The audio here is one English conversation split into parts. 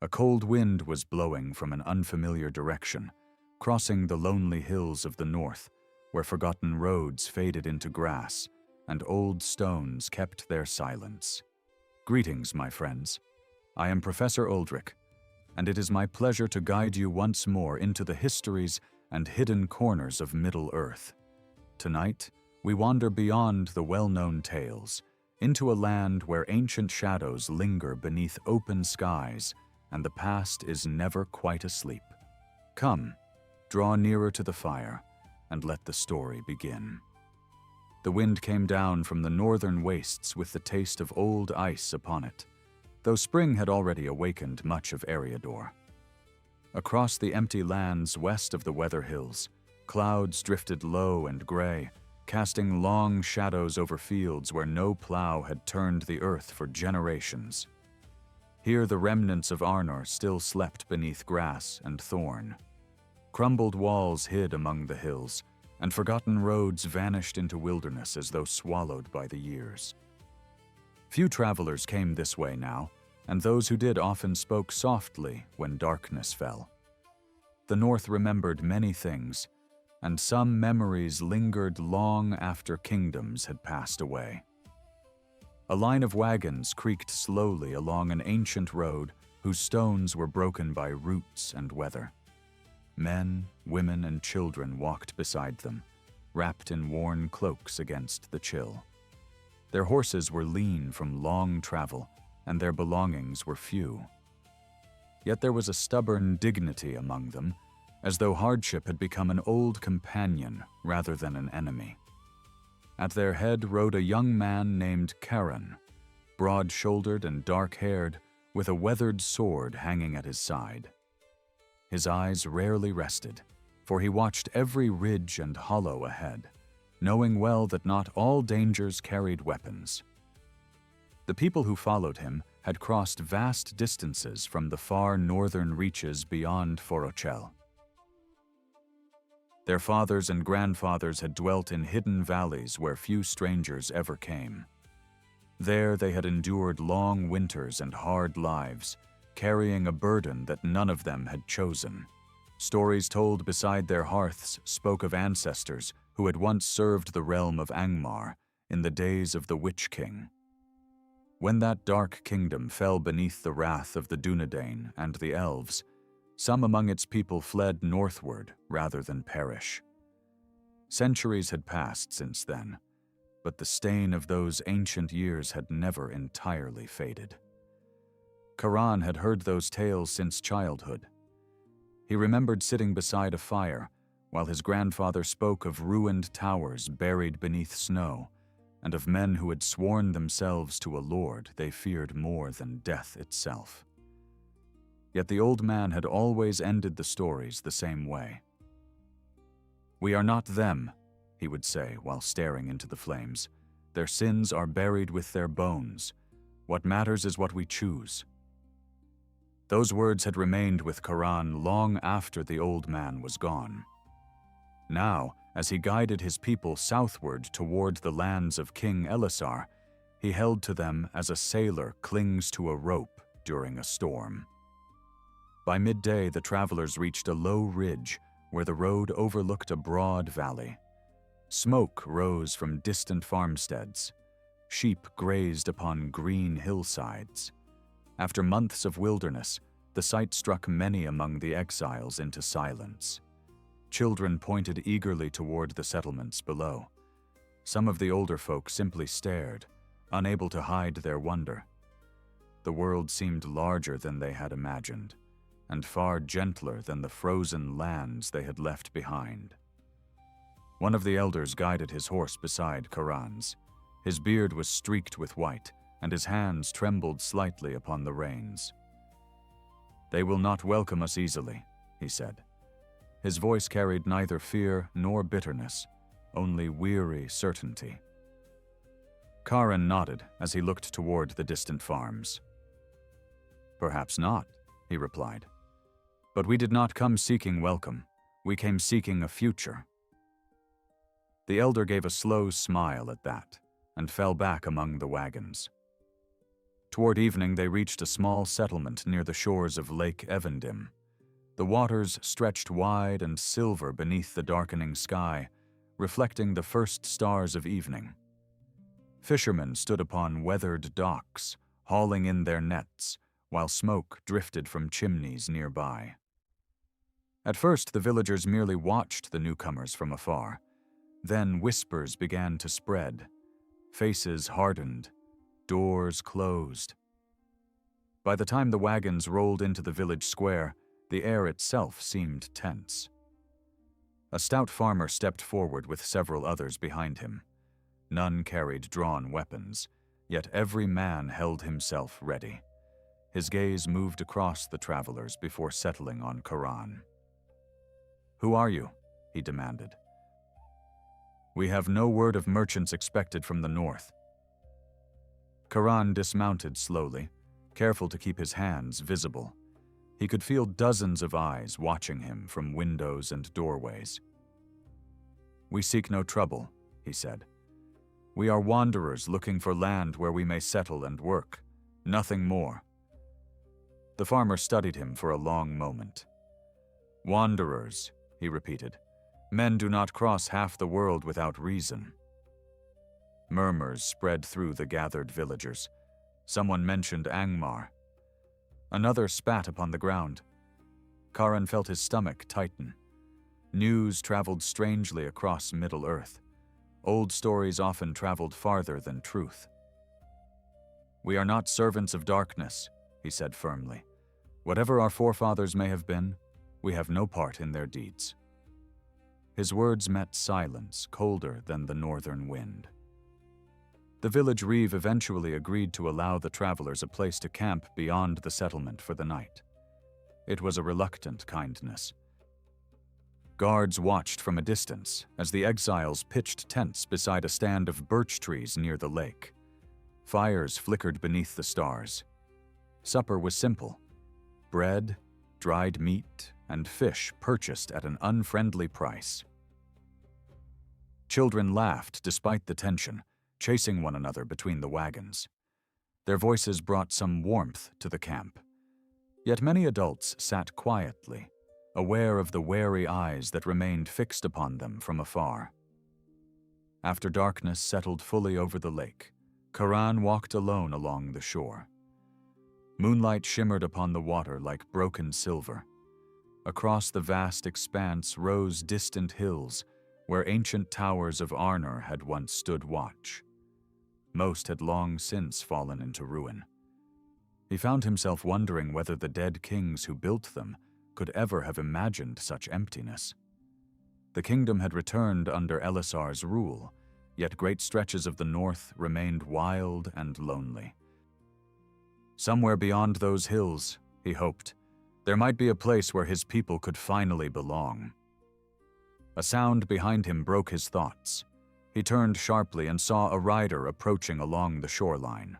A cold wind was blowing from an unfamiliar direction, crossing the lonely hills of the north, where forgotten roads faded into grass and old stones kept their silence. Greetings, my friends. I am Professor Uldrich, and it is my pleasure to guide you once more into the histories and hidden corners of Middle-earth. Tonight, we wander beyond the well-known tales, into a land where ancient shadows linger beneath open skies and the past is never quite asleep. Come, draw nearer to the fire, and let the story begin. The wind came down from the northern wastes with the taste of old ice upon it, though spring had already awakened much of Eriador. Across the empty lands west of the Weather Hills, clouds drifted low and gray, casting long shadows over fields where no plow had turned the earth for generations. Here the remnants of Arnor still slept beneath grass and thorn. Crumbled walls hid among the hills, and forgotten roads vanished into wilderness as though swallowed by the years. Few travelers came this way now, and those who did often spoke softly when darkness fell. The North remembered many things, and some memories lingered long after kingdoms had passed away. A line of wagons creaked slowly along an ancient road whose stones were broken by roots and weather. Men, women, and children walked beside them, wrapped in worn cloaks against the chill. Their horses were lean from long travel, and their belongings were few. Yet there was a stubborn dignity among them, as though hardship had become an old companion rather than an enemy. At their head rode a young man named Charon, broad-shouldered and dark-haired, with a weathered sword hanging at his side. His eyes rarely rested, for he watched every ridge and hollow ahead, knowing well that not all dangers carried weapons. The people who followed him had crossed vast distances from the far northern reaches beyond Forochel. Their fathers and grandfathers had dwelt in hidden valleys where few strangers ever came. There they had endured long winters and hard lives, carrying a burden that none of them had chosen. Stories told beside their hearths spoke of ancestors who had once served the realm of Angmar in the days of the Witch King. When that dark kingdom fell beneath the wrath of the Dunedain and the elves, some among its people fled northward rather than perish. Centuries had passed since then, but the stain of those ancient years had never entirely faded. Charon had heard those tales since childhood. He remembered sitting beside a fire while his grandfather spoke of ruined towers buried beneath snow and of men who had sworn themselves to a lord they feared more than death itself. Yet the old man had always ended the stories the same way. "We are not them," he would say while staring into the flames. "Their sins are buried with their bones. What matters is what we choose." Those words had remained with Charon long after the old man was gone. Now, as he guided his people southward toward the lands of King Elisar, he held to them as a sailor clings to a rope during a storm. By midday, the travelers reached a low ridge where the road overlooked a broad valley. Smoke rose from distant farmsteads. Sheep grazed upon green hillsides. After months of wilderness, the sight struck many among the exiles into silence. Children pointed eagerly toward the settlements below. Some of the older folk simply stared, unable to hide their wonder. The world seemed larger than they had imagined, and far gentler than the frozen lands they had left behind. One of the elders guided his horse beside Charon's. His beard was streaked with white, and his hands trembled slightly upon the reins. "They will not welcome us easily," he said. His voice carried neither fear nor bitterness, only weary certainty. Charon nodded as he looked toward the distant farms. "Perhaps not," he replied. "But we did not come seeking welcome. We came seeking a future." The elder gave a slow smile at that and fell back among the wagons. Toward evening, they reached a small settlement near the shores of Lake Evendim. The waters stretched wide and silver beneath the darkening sky, reflecting the first stars of evening. Fishermen stood upon weathered docks, hauling in their nets, while smoke drifted from chimneys nearby. At first, the villagers merely watched the newcomers from afar. Then whispers began to spread. Faces hardened. Doors closed. By the time the wagons rolled into the village square, the air itself seemed tense. A stout farmer stepped forward with several others behind him. None carried drawn weapons, yet every man held himself ready. His gaze moved across the travelers before settling on Karan. "Who are you?" he demanded. "We have no word of merchants expected from the north." Karan dismounted slowly, careful to keep his hands visible. He could feel dozens of eyes watching him from windows and doorways. "We seek no trouble," he said. "We are wanderers looking for land where we may settle and work. Nothing more." The farmer studied him for a long moment. "Wanderers," he repeated. "Men do not cross half the world without reason." Murmurs spread through the gathered villagers. Someone mentioned Angmar. Another spat upon the ground. Karan felt his stomach tighten. News traveled strangely across Middle-earth. Old stories often traveled farther than truth. "We are not servants of darkness," he said firmly. "Whatever our forefathers may have been, we have no part in their deeds." His words met silence, colder than the northern wind. The village reeve eventually agreed to allow the travelers a place to camp beyond the settlement for the night. It was a reluctant kindness. Guards watched from a distance as the exiles pitched tents beside a stand of birch trees near the lake. Fires flickered beneath the stars. Supper was simple: bread, dried meat, and fish purchased at an unfriendly price. Children laughed despite the tension, chasing one another between the wagons. Their voices brought some warmth to the camp. Yet many adults sat quietly, aware of the wary eyes that remained fixed upon them from afar. After darkness settled fully over the lake, Karan walked alone along the shore. Moonlight shimmered upon the water like broken silver. Across the vast expanse rose distant hills where ancient towers of Arnor had once stood watch. Most had long since fallen into ruin. He found himself wondering whether the dead kings who built them could ever have imagined such emptiness. The kingdom had returned under Elisar's rule, yet great stretches of the north remained wild and lonely. Somewhere beyond those hills, he hoped, there might be a place where his people could finally belong. A sound behind him broke his thoughts. He turned sharply and saw a rider approaching along the shoreline.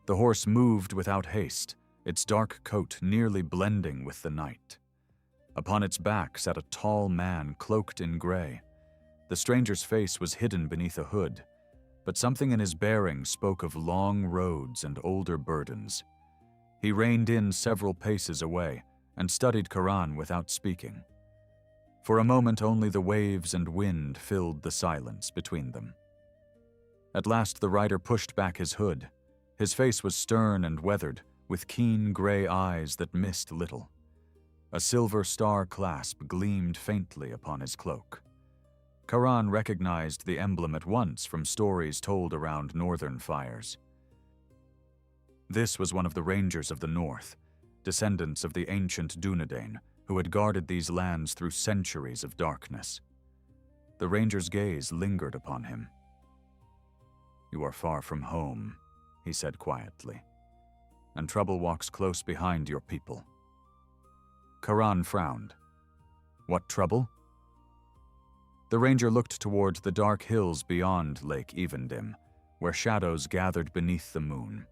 The horse moved without haste, its dark coat nearly blending with the night. Upon its back sat a tall man cloaked in gray. The stranger's face was hidden beneath a hood, but something in his bearing spoke of long roads and older burdens. He reined in several paces away and studied Karan without speaking. For a moment only the waves and wind filled the silence between them. At last the rider pushed back his hood. His face was stern and weathered, with keen gray eyes that missed little. A silver star clasp gleamed faintly upon his cloak. Karan recognized the emblem at once from stories told around northern fires. This was one of the rangers of the north, descendants of the ancient Dunedain, who had guarded these lands through centuries of darkness. The ranger's gaze lingered upon him. "You are far from home," he said quietly, "and trouble walks close behind your people." Karan frowned. "What trouble?" The ranger looked toward the dark hills beyond Lake Evendim, where shadows gathered beneath the moon.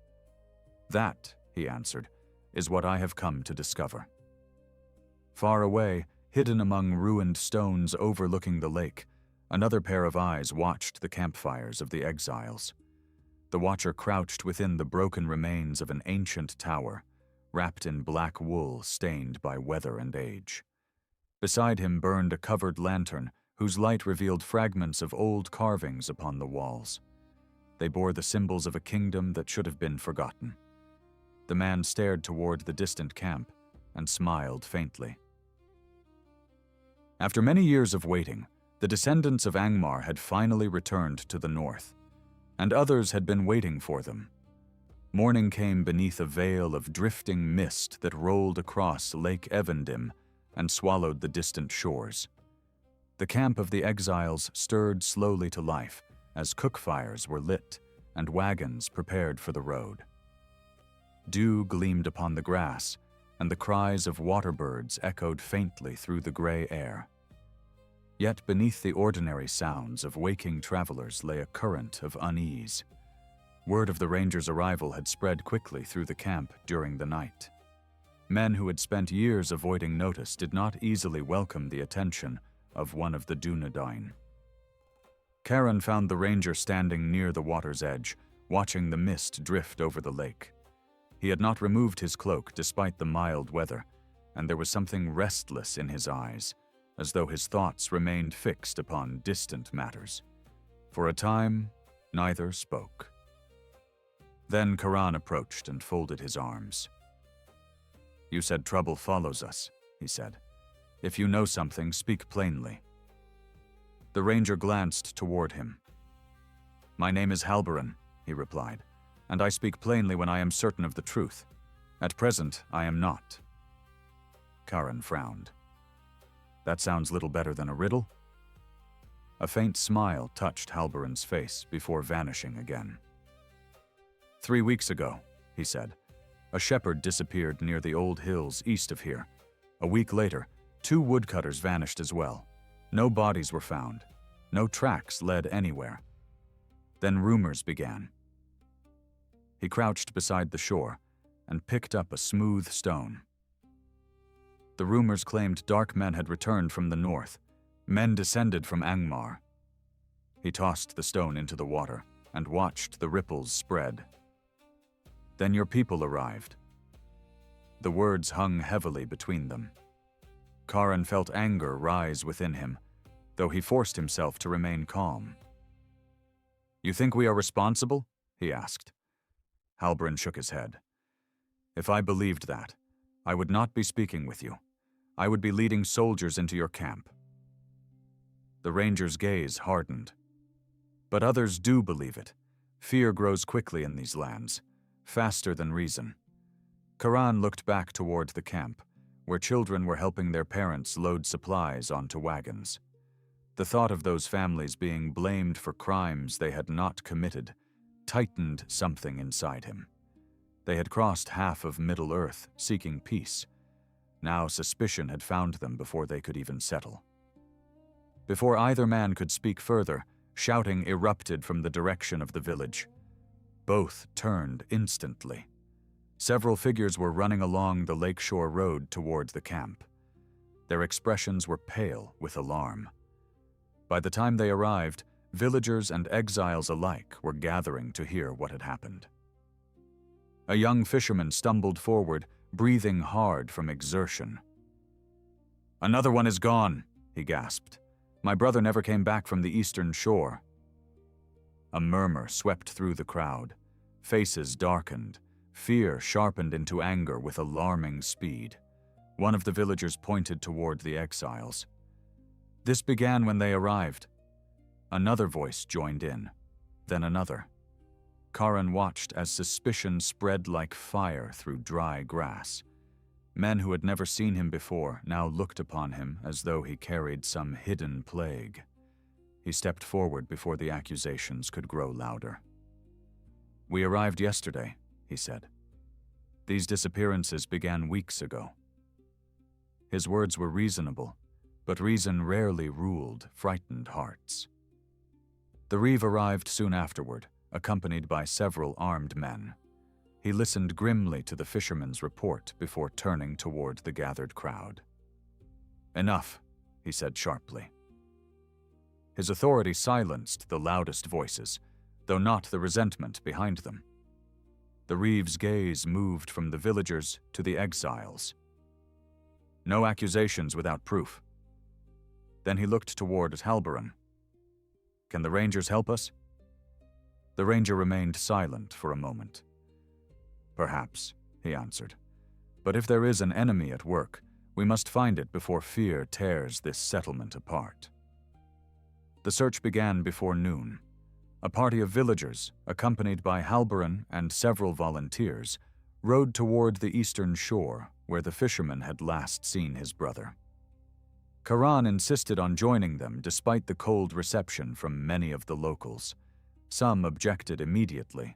"That," he answered, "is what I have come to discover." Far away, hidden among ruined stones overlooking the lake, another pair of eyes watched the campfires of the exiles. The watcher crouched within the broken remains of an ancient tower, wrapped in black wool stained by weather and age. Beside him burned a covered lantern whose light revealed fragments of old carvings upon the walls. They bore the symbols of a kingdom that should have been forgotten. The man stared toward the distant camp and smiled faintly. After many years of waiting, the descendants of Angmar had finally returned to the north, and others had been waiting for them. Morning came beneath a veil of drifting mist that rolled across Lake Evendim and swallowed the distant shores. The camp of the Exiles stirred slowly to life as cook fires were lit and wagons prepared for the road. Dew gleamed upon the grass, and the cries of water birds echoed faintly through the gray air. Yet beneath the ordinary sounds of waking travelers lay a current of unease. Word of the rangers' arrival had spread quickly through the camp during the night. Men who had spent years avoiding notice did not easily welcome the attention of one of the Dunedain. Karen found the ranger standing near the water's edge, watching the mist drift over the lake. He had not removed his cloak despite the mild weather, and there was something restless in his eyes, as though his thoughts remained fixed upon distant matters. For a time, neither spoke. Then Karan approached and folded his arms. "You said trouble follows us," he said. "If you know something, speak plainly." The ranger glanced toward him. "My name is Halberin," he replied, "and I speak plainly when I am certain of the truth. At present, I am not." Karan frowned. "That sounds little better than a riddle." A faint smile touched Halberin's face before vanishing again. 3 weeks ago," he said, "a shepherd disappeared near the old hills east of here. A week later, 2 woodcutters vanished as well. No bodies were found. No tracks led anywhere. Then rumors began." He crouched beside the shore and picked up a smooth stone. The rumors claimed dark men had returned from the north, men descended from Angmar. He tossed the stone into the water and watched the ripples spread. "Then your people arrived." The words hung heavily between them. Karan felt anger rise within him, though he forced himself to remain calm. "You think we are responsible?" he asked. Halberin shook his head. "If I believed that, I would not be speaking with you. I would be leading soldiers into your camp." The ranger's gaze hardened. "But others do believe it. Fear grows quickly in these lands, faster than reason." Karan looked back toward the camp, where children were helping their parents load supplies onto wagons. The thought of those families being blamed for crimes they had not committed tightened something inside him. They had crossed half of Middle-earth seeking peace. Now suspicion had found them before they could even settle. Before either man could speak further, shouting erupted from the direction of the village. Both turned instantly. Several figures were running along the lakeshore road toward the camp. Their expressions were pale with alarm. By the time they arrived, villagers and exiles alike were gathering to hear what had happened. A young fisherman stumbled forward, breathing hard from exertion. "Another one is gone," he gasped. "My brother never came back from the eastern shore." A murmur swept through the crowd. Faces darkened. Fear sharpened into anger with alarming speed. One of the villagers pointed toward the exiles. "This began when they arrived." Another voice joined in, then another. Karan watched as suspicion spread like fire through dry grass. Men who had never seen him before now looked upon him as though he carried some hidden plague. He stepped forward before the accusations could grow louder. "We arrived yesterday," he said. "These disappearances began weeks ago." His words were reasonable, but reason rarely ruled frightened hearts. The Reeve arrived soon afterward, accompanied by several armed men. He listened grimly to the fisherman's report before turning toward the gathered crowd. "Enough," he said sharply. His authority silenced the loudest voices, though not the resentment behind them. The reeve's gaze moved from the villagers to the exiles. No accusations without proof. Then he looked toward Halberin. Can the Rangers help us? The ranger remained silent for a moment. Perhaps, he answered. But if there is an enemy at work, we must find it before fear tears this settlement apart. The search began before noon. A party of villagers, accompanied by Halberin and several volunteers, rowed toward the eastern shore where the fisherman had last seen his brother. Karan insisted on joining them despite the cold reception from many of the locals. Some objected immediately.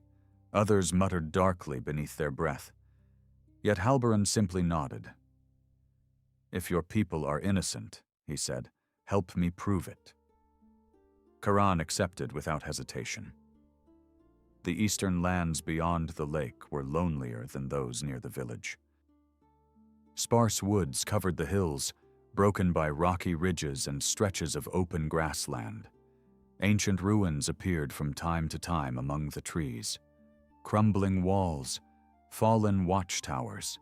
Others muttered darkly beneath their breath. Yet Halberin simply nodded. If your people are innocent, he said, help me prove it. Karan accepted without hesitation. The eastern lands beyond the lake were lonelier than those near the village. Sparse woods covered the hills, broken by rocky ridges and stretches of open grassland. Ancient ruins appeared from time to time among the trees. Crumbling walls, fallen watchtowers,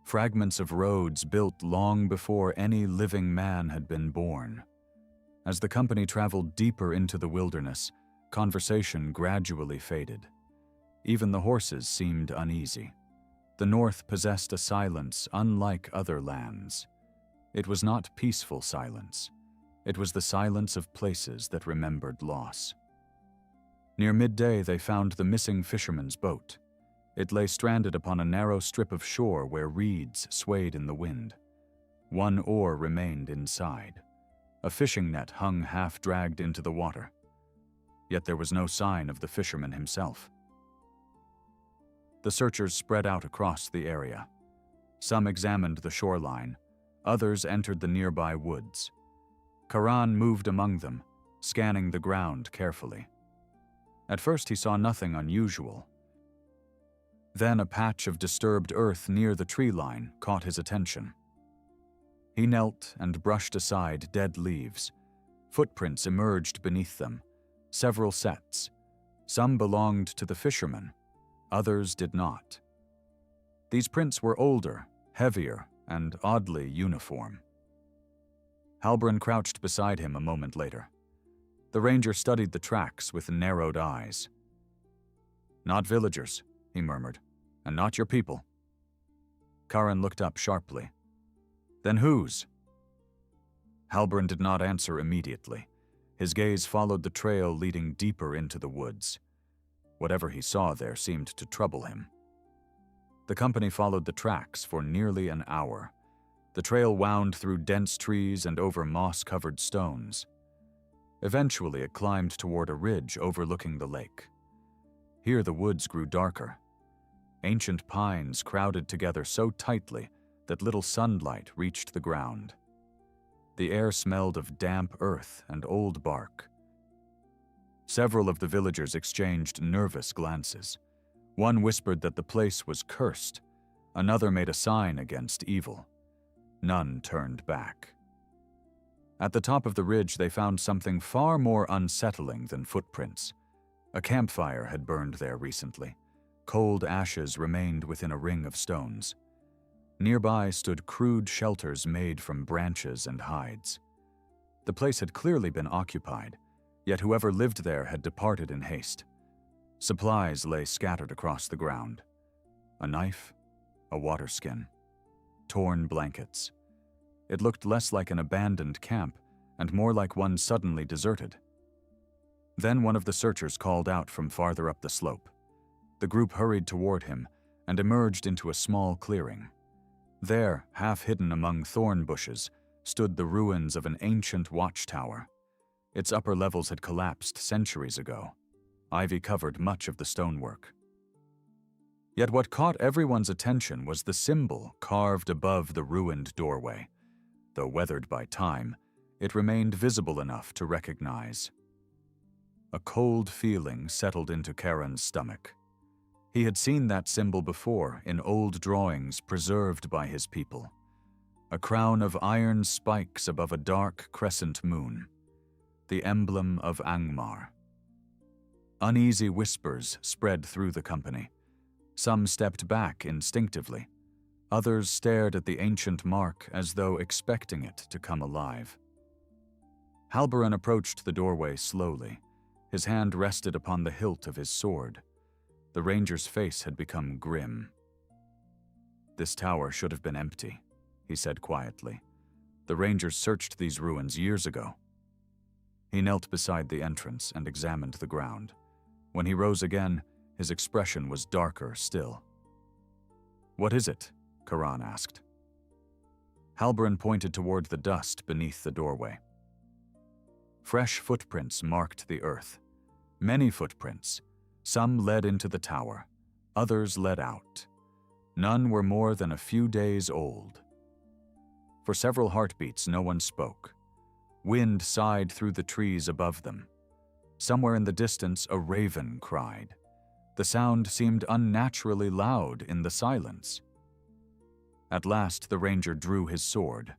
fragments of roads built long before any living man had been born. As the company traveled deeper into the wilderness, conversation gradually faded. Even the horses seemed uneasy. The north possessed a silence unlike other lands. It was not peaceful silence. It was the silence of places that remembered loss. Near midday, they found the missing fisherman's boat. It lay stranded upon a narrow strip of shore where reeds swayed in the wind. One oar remained inside. A fishing net hung half-dragged into the water. Yet there was no sign of the fisherman himself. The searchers spread out across the area. Some examined the shoreline. Others entered the nearby woods. Karan moved among them, scanning the ground carefully. At first he saw nothing unusual. Then a patch of disturbed earth near the tree line caught his attention. He knelt and brushed aside dead leaves. Footprints emerged beneath them, several sets. Some belonged to the fisherman, others did not. These prints were older, heavier, and oddly uniform. Halberin crouched beside him a moment later. The ranger studied the tracks with narrowed eyes. Not villagers, he murmured, and not your people. Karan looked up sharply. Then whose? Halberin did not answer immediately. His gaze followed the trail leading deeper into the woods. Whatever he saw there seemed to trouble him. The company followed the tracks for nearly an hour. The trail wound through dense trees and over moss-covered stones. Eventually, it climbed toward a ridge overlooking the lake. Here the woods grew darker. Ancient pines crowded together so tightly that little sunlight reached the ground. The air smelled of damp earth and old bark. Several of the villagers exchanged nervous glances. One whispered that the place was cursed. Another made a sign against evil. None turned back. At the top of the ridge, they found something far more unsettling than footprints. A campfire had burned there recently. Cold ashes remained within a ring of stones. Nearby stood crude shelters made from branches and hides. The place had clearly been occupied, yet whoever lived there had departed in haste. Supplies lay scattered across the ground. A knife, a water skin, torn blankets. It looked less like an abandoned camp and more like one suddenly deserted. Then one of the searchers called out from farther up the slope. The group hurried toward him and emerged into a small clearing. There, half hidden among thorn bushes, stood the ruins of an ancient watchtower. Its upper levels had collapsed centuries ago. Ivy covered much of the stonework. Yet what caught everyone's attention was the symbol carved above the ruined doorway. Though weathered by time, it remained visible enough to recognize. A cold feeling settled into Karan's stomach. He had seen that symbol before in old drawings preserved by his people. A crown of iron spikes above a dark crescent moon. The emblem of Angmar. Uneasy whispers spread through the company. Some stepped back instinctively. Others stared at the ancient mark as though expecting it to come alive. Halberin approached the doorway slowly. His hand rested upon the hilt of his sword. The ranger's face had become grim. "This tower should have been empty," he said quietly. "The rangers searched these ruins years ago." He knelt beside the entrance and examined the ground. When he rose again, his expression was darker still. "What is it?" Karan asked. Halberin pointed toward the dust beneath the doorway. Fresh footprints marked the earth. Many footprints. Some led into the tower. Others led out. None were more than a few days old. For several heartbeats, no one spoke. Wind sighed through the trees above them. Somewhere in the distance, a raven cried. The sound seemed unnaturally loud in the silence. At last, the ranger drew his sword.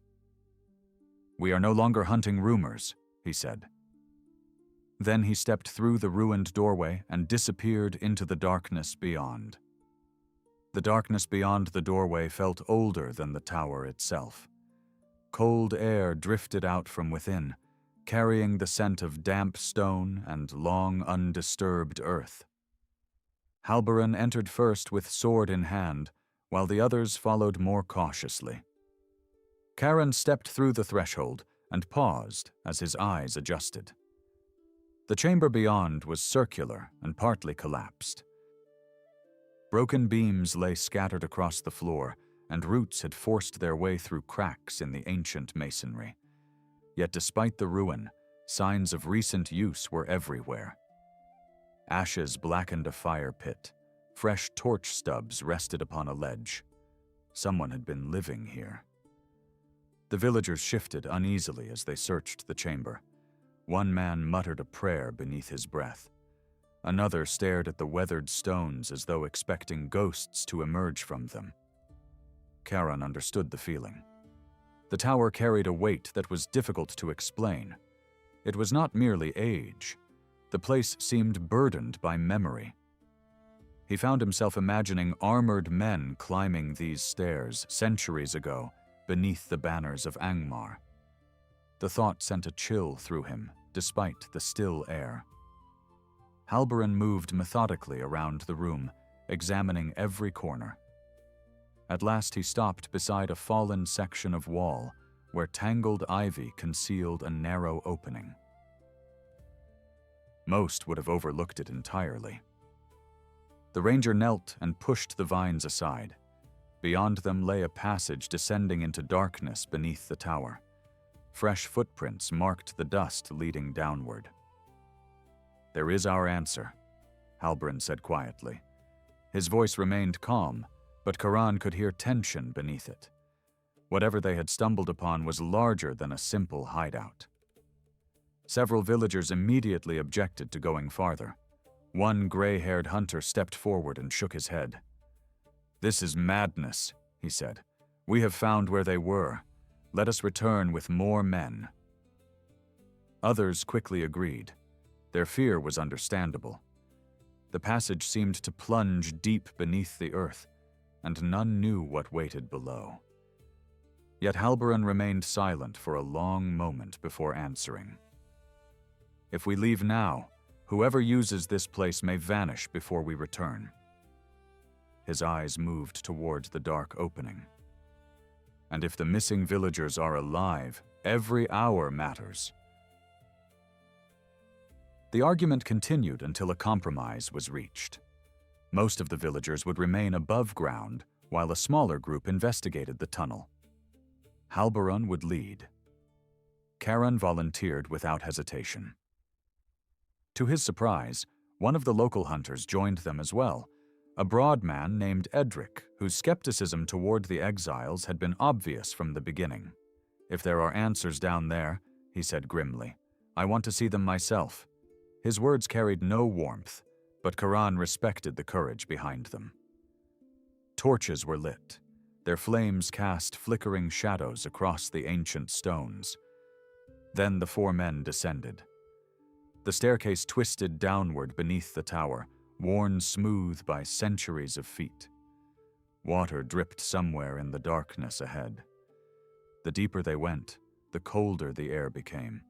"We are no longer hunting rumors," he said. Then he stepped through the ruined doorway and disappeared into the darkness beyond. The darkness beyond the doorway felt older than the tower itself. Cold air drifted out from within, carrying the scent of damp stone and long undisturbed earth. Halberin entered first with sword in hand, while the others followed more cautiously. Karan stepped through the threshold and paused as his eyes adjusted. The chamber beyond was circular and partly collapsed. Broken beams lay scattered across the floor, and roots had forced their way through cracks in the ancient masonry. Yet despite the ruin, signs of recent use were everywhere. Ashes blackened a fire pit. Fresh torch stubs rested upon a ledge. Someone had been living here. The villagers shifted uneasily as they searched the chamber. One man muttered a prayer beneath his breath. Another stared at the weathered stones as though expecting ghosts to emerge from them. Karan understood the feeling. The tower carried a weight that was difficult to explain. It was not merely age. The place seemed burdened by memory. He found himself imagining armored men climbing these stairs centuries ago beneath the banners of Angmar. The thought sent a chill through him, despite the still air. Halberin moved methodically around the room, examining every corner. At last he stopped beside a fallen section of wall, where tangled ivy concealed a narrow opening. Most would have overlooked it entirely. The ranger knelt and pushed the vines aside. Beyond them lay a passage descending into darkness beneath the tower. Fresh footprints marked the dust leading downward. "There is our answer," Halberin said quietly. His voice remained calm, but Karan could hear tension beneath it. Whatever they had stumbled upon was larger than a simple hideout. Several villagers immediately objected to going farther. One gray-haired hunter stepped forward and shook his head. "This is madness," he said. "We have found where they were. Let us return with more men." Others quickly agreed. Their fear was understandable. The passage seemed to plunge deep beneath the earth, and none knew what waited below. Yet Halberin remained silent for a long moment before answering. "If we leave now, whoever uses this place may vanish before we return." His eyes moved toward the dark opening. "And if the missing villagers are alive, every hour matters." The argument continued until a compromise was reached. Most of the villagers would remain above ground, while a smaller group investigated the tunnel. Halberin would lead. Karan volunteered without hesitation. To his surprise, one of the local hunters joined them as well, a broad man named Edric, whose skepticism toward the Exiles had been obvious from the beginning. "If there are answers down there," he said grimly, "I want to see them myself." His words carried no warmth, but Karan respected the courage behind them. Torches were lit. Their flames cast flickering shadows across the ancient stones. Then the four men descended. The staircase twisted downward beneath the tower, worn smooth by centuries of feet. Water dripped somewhere in the darkness ahead. The deeper they went, the colder the air became.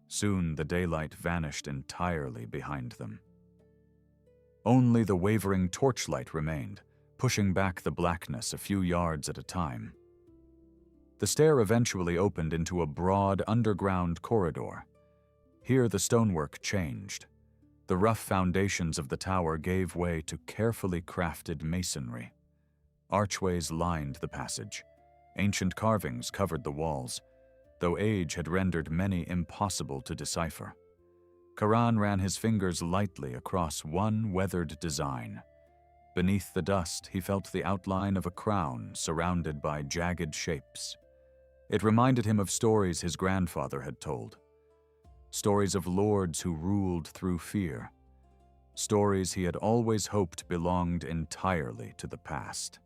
Soon the daylight vanished entirely behind them. Only the wavering torchlight remained, pushing back the blackness a few yards at a time. The stair eventually opened into a broad underground corridor. Here the stonework changed. The rough foundations of the tower gave way to carefully crafted masonry. Archways lined the passage. Ancient carvings covered the walls, though age had rendered many impossible to decipher. Karan ran his fingers lightly across one weathered design. Beneath the dust, he felt the outline of a crown surrounded by jagged shapes. It reminded him of stories his grandfather had told. Stories of lords who ruled through fear. Stories he had always hoped belonged entirely to the past.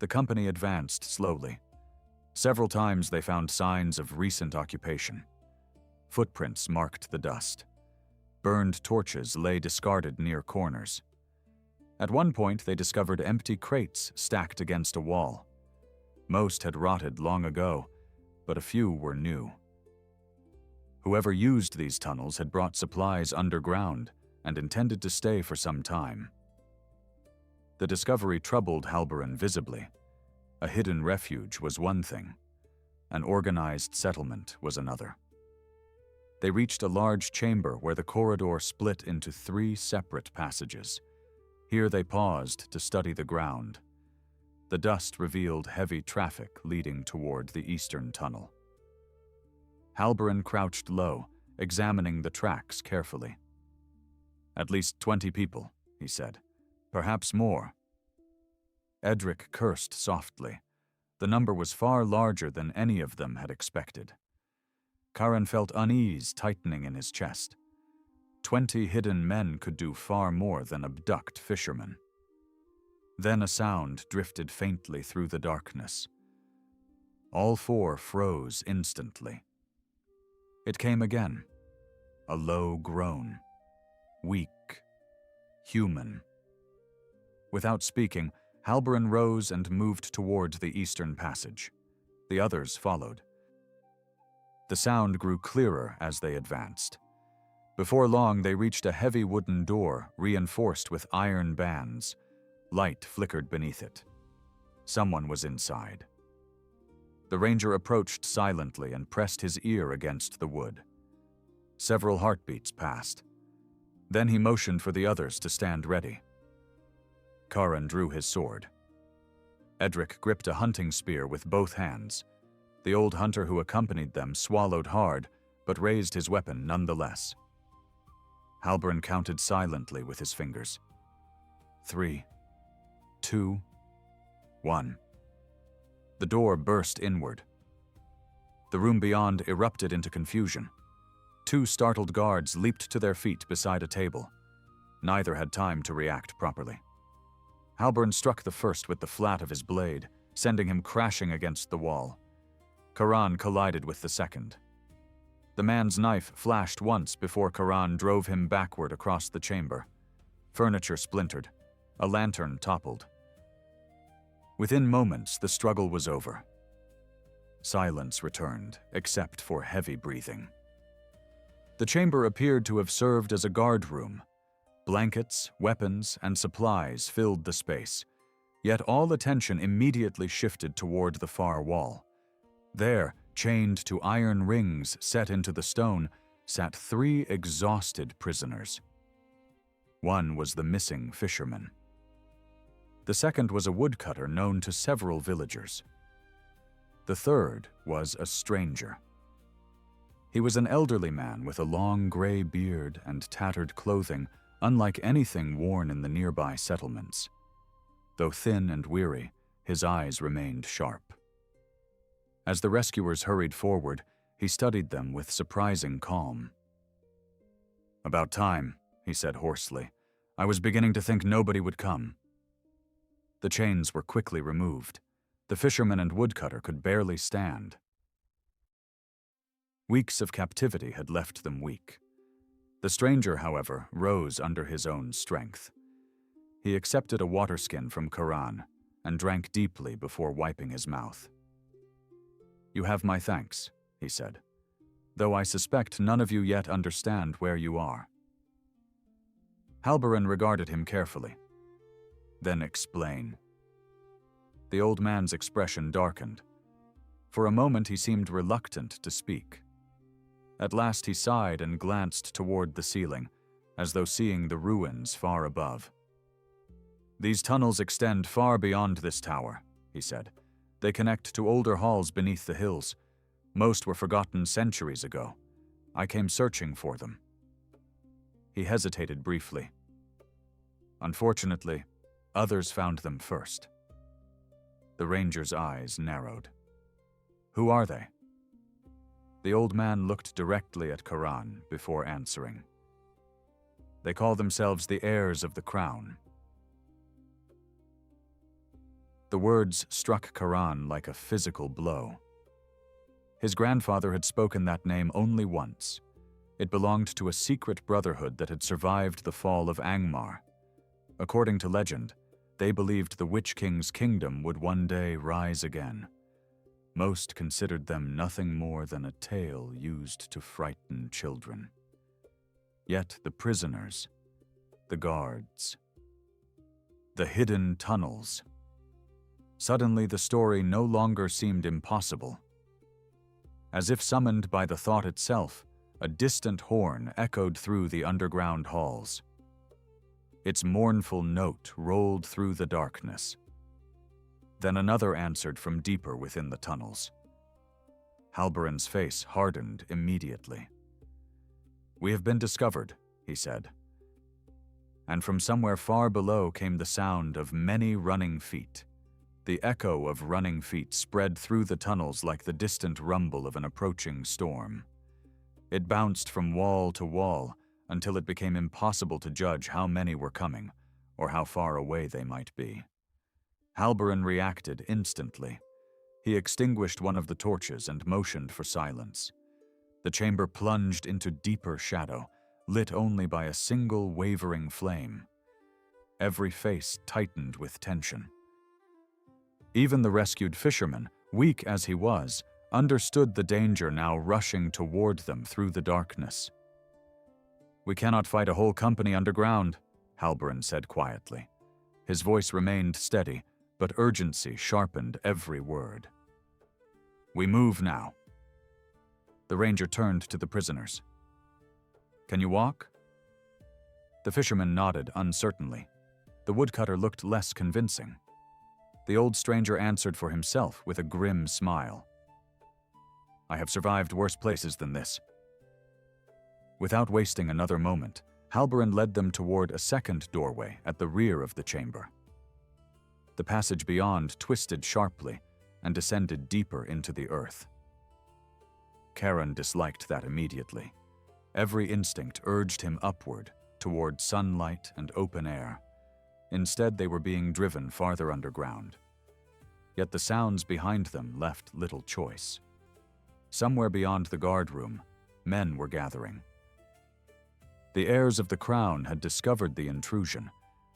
The company advanced slowly. Several times they found signs of recent occupation. Footprints marked the dust. Burned torches lay discarded near corners. At one point, they discovered empty crates stacked against a wall. Most had rotted long ago, but a few were new. Whoever used these tunnels had brought supplies underground and intended to stay for some time. The discovery troubled Halberin visibly. A hidden refuge was one thing. An organized settlement was another. They reached a large chamber where the corridor split into 3 separate passages. Here they paused to study the ground. The dust revealed heavy traffic leading toward the eastern tunnel. Halberin crouched low, examining the tracks carefully. "At least 20 people," he said. "Perhaps more." Edric cursed softly. The number was far larger than any of them had expected. Karan felt unease tightening in his chest. 20 hidden men could do far more than abduct fishermen. Then a sound drifted faintly through the darkness. All 4 froze instantly. It came again. A low groan. Weak. Human. Without speaking, Halberin rose and moved toward the eastern passage. The others followed. The sound grew clearer as they advanced. Before long, they reached a heavy wooden door reinforced with iron bands. Light flickered beneath it. Someone was inside. The ranger approached silently and pressed his ear against the wood. Several heartbeats passed. Then he motioned for the others to stand ready. Karan drew his sword. Edric gripped a hunting spear with both hands. The old hunter who accompanied them swallowed hard, but raised his weapon nonetheless. Halberin counted silently with his fingers. 3, 2, 1. The door burst inward. The room beyond erupted into confusion. 2 startled guards leaped to their feet beside a table. Neither had time to react properly. Halberin struck the first with the flat of his blade, sending him crashing against the wall. Karan collided with the second. The man's knife flashed once before Karan drove him backward across the chamber. Furniture splintered. A lantern toppled. Within moments, the struggle was over. Silence returned, except for heavy breathing. The chamber appeared to have served as a guard room. Blankets, weapons, and supplies filled the space, yet all attention immediately shifted toward the far wall. There, chained to iron rings set into the stone, sat 3 exhausted prisoners. One was the missing fisherman. The second was a woodcutter known to several villagers. The third was a stranger. He was an elderly man with a long gray beard and tattered clothing, unlike anything worn in the nearby settlements. Though thin and weary, his eyes remained sharp. As the rescuers hurried forward, he studied them with surprising calm. "About time," he said hoarsely. "I was beginning to think nobody would come." The chains were quickly removed. The fisherman and woodcutter could barely stand. Weeks of captivity had left them weak. The stranger, however, rose under his own strength. He accepted a water skin from Karan and drank deeply before wiping his mouth. "You have my thanks," he said, "though I suspect none of you yet understand where you are." Halberin regarded him carefully. "Then explain." The old man's expression darkened. For a moment he seemed reluctant to speak. At last he sighed and glanced toward the ceiling, as though seeing the ruins far above. "These tunnels extend far beyond this tower," he said. "They connect to older halls beneath the hills. Most were forgotten centuries ago. I came searching for them." He hesitated briefly. "Unfortunately, others found them first." The ranger's eyes narrowed. "Who are they?" The old man looked directly at Karan before answering. "They call themselves the heirs of the crown." The words struck Karan like a physical blow. His grandfather had spoken that name only once. It belonged to a secret brotherhood that had survived the fall of Angmar. According to legend, they believed the Witch King's kingdom would one day rise again. Most considered them nothing more than a tale used to frighten children. Yet the prisoners, the guards, the hidden tunnels. Suddenly the story no longer seemed impossible. As if summoned by the thought itself, a distant horn echoed through the underground halls. Its mournful note rolled through the darkness. Then another answered from deeper within the tunnels. Halberin's face hardened immediately. "We have been discovered," he said. And from somewhere far below came the sound of many running feet. The echo of running feet spread through the tunnels like the distant rumble of an approaching storm. It bounced from wall to wall until it became impossible to judge how many were coming or how far away they might be. Halberin reacted instantly. He extinguished one of the torches and motioned for silence. The chamber plunged into deeper shadow, lit only by a single wavering flame. Every face tightened with tension. Even the rescued fisherman, weak as he was, understood the danger now rushing toward them through the darkness. "We cannot fight a whole company underground," Halberin said quietly. His voice remained steady, but urgency sharpened every word. "We move now." The ranger turned to the prisoners. "Can you walk?" The fisherman nodded uncertainly. The woodcutter looked less convincing. The old stranger answered for himself with a grim smile. "I have survived worse places than this." Without wasting another moment, Halberin led them toward a second doorway at the rear of the chamber. The passage beyond twisted sharply and descended deeper into the earth. Karan disliked that immediately. Every instinct urged him upward, toward sunlight and open air. Instead, they were being driven farther underground. Yet the sounds behind them left little choice. Somewhere beyond the guard room, men were gathering. The heirs of the crown had discovered the intrusion,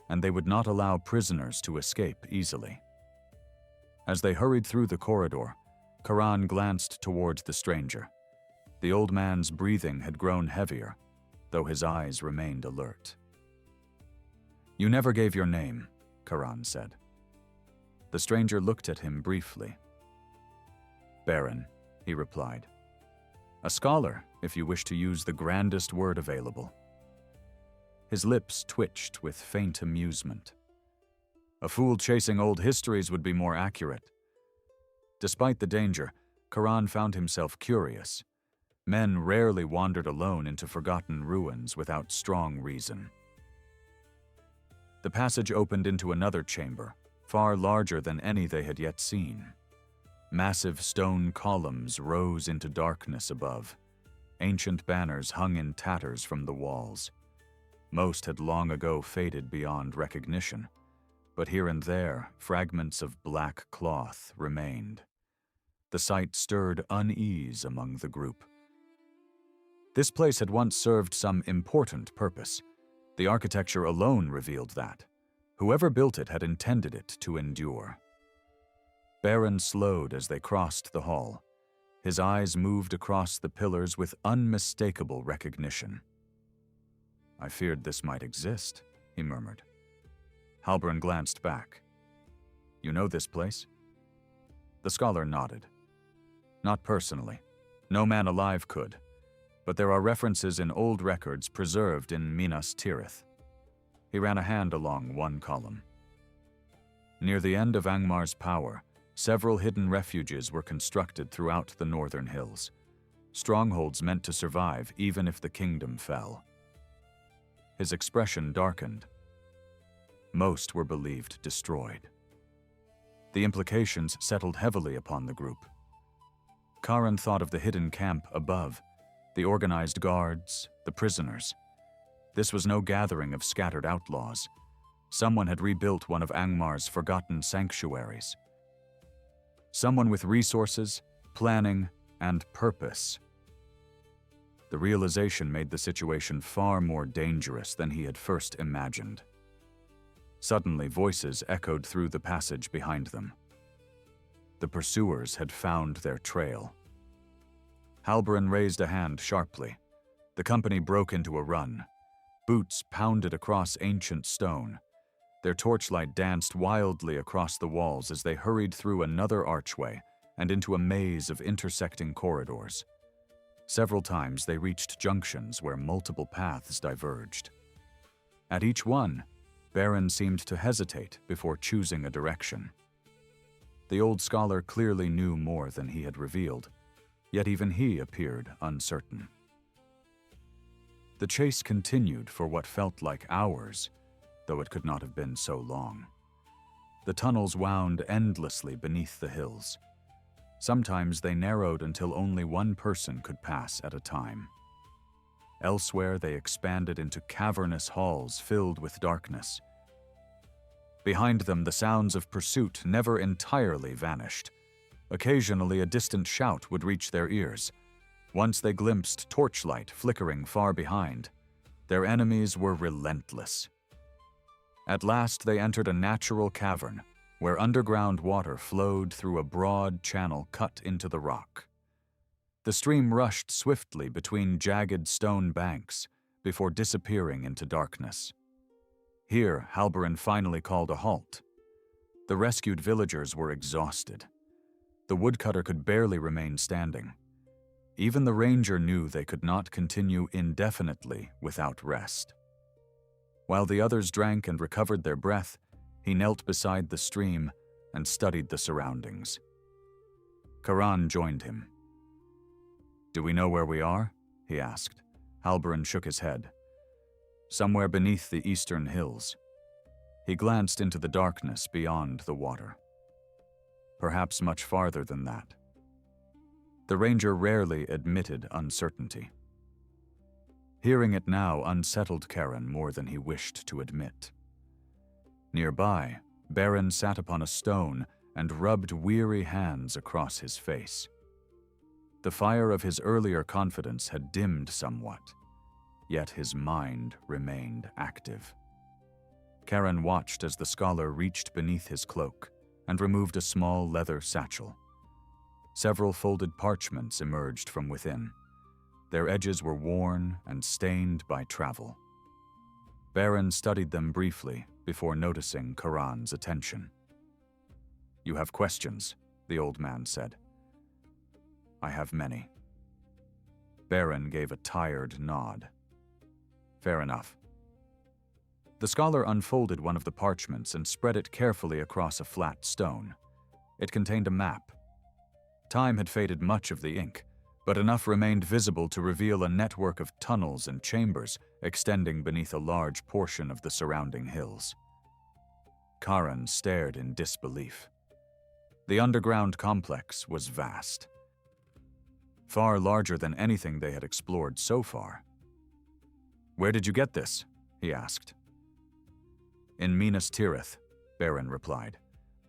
and they would not allow prisoners to escape easily. As they hurried through the corridor, Karan glanced towards the stranger. The old man's breathing had grown heavier, though his eyes remained alert. "You never gave your name," Karan said. The stranger looked at him briefly. "Baron," he replied. "A scholar, if you wish to use the grandest word available." His lips twitched with faint amusement. "A fool chasing old histories would be more accurate." Despite the danger, Karan found himself curious. Men rarely wandered alone into forgotten ruins without strong reason. The passage opened into another chamber, far larger than any they had yet seen. Massive stone columns rose into darkness above. Ancient banners hung in tatters from the walls. Most had long ago faded beyond recognition, but here and there, fragments of black cloth remained. The sight stirred unease among the group. This place had once served some important purpose. The architecture alone revealed that. Whoever built it had intended it to endure. Baron slowed as they crossed the hall. His eyes moved across the pillars with unmistakable recognition. "I feared this might exist," he murmured. Halbrand glanced back. "You know this place?" The scholar nodded. "Not personally. No man alive could. But there are references in old records preserved in Minas Tirith." He ran a hand along one column. Near the end of Angmar's power, several hidden refuges were constructed throughout the northern hills. Strongholds meant to survive even if the kingdom fell. His expression darkened. Most were believed destroyed. The implications settled heavily upon the group. Karan thought of the hidden camp above, the organized guards, the prisoners. This was no gathering of scattered outlaws. Someone had rebuilt one of Angmar's forgotten sanctuaries. Someone with resources, planning, and purpose. The realization made the situation far more dangerous than he had first imagined. Suddenly, voices echoed through the passage behind them. The pursuers had found their trail. Halbrand raised a hand sharply. The company broke into a run. Boots pounded across ancient stone. Their torchlight danced wildly across the walls as they hurried through another archway and into a maze of intersecting corridors. Several times they reached junctions where multiple paths diverged. At each one, Baron seemed to hesitate before choosing a direction. The old scholar clearly knew more than he had revealed, yet even he appeared uncertain. The chase continued for what felt like hours, though it could not have been so long. The tunnels wound endlessly beneath the hills. Sometimes they narrowed until only one person could pass at a time. Elsewhere they expanded into cavernous halls filled with darkness. Behind them, the sounds of pursuit never entirely vanished. Occasionally, a distant shout would reach their ears. Once they glimpsed torchlight flickering far behind. Their enemies were relentless. At last, they entered a natural cavern, where underground water flowed through a broad channel cut into the rock. The stream rushed swiftly between jagged stone banks before disappearing into darkness. Here, Halbrand finally called a halt. The rescued villagers were exhausted. The woodcutter could barely remain standing. Even the ranger knew they could not continue indefinitely without rest. While the others drank and recovered their breath, he knelt beside the stream and studied the surroundings. Karan joined him. "Do we know where we are?" he asked. Halbrand shook his head. "Somewhere beneath the eastern hills." He glanced into the darkness beyond the water. "Perhaps much farther than that." The ranger rarely admitted uncertainty. Hearing it now unsettled Karan more than he wished to admit. Nearby, Baron sat upon a stone and rubbed weary hands across his face. The fire of his earlier confidence had dimmed somewhat, yet his mind remained active. Karan watched as the scholar reached beneath his cloak and removed a small leather satchel. Several folded parchments emerged from within. Their edges were worn and stained by travel. Baron studied them briefly before noticing Karan's attention. "You have questions," the old man said. "I have many." Baron gave a tired nod. "Fair enough." The scholar unfolded one of the parchments and spread it carefully across a flat stone. It contained a map. Time had faded much of the ink, but enough remained visible to reveal a network of tunnels and chambers extending beneath a large portion of the surrounding hills. Karan stared in disbelief. The underground complex was vast, far larger than anything they had explored so far. "Where did you get this?" he asked. "In Minas Tirith," Baron replied,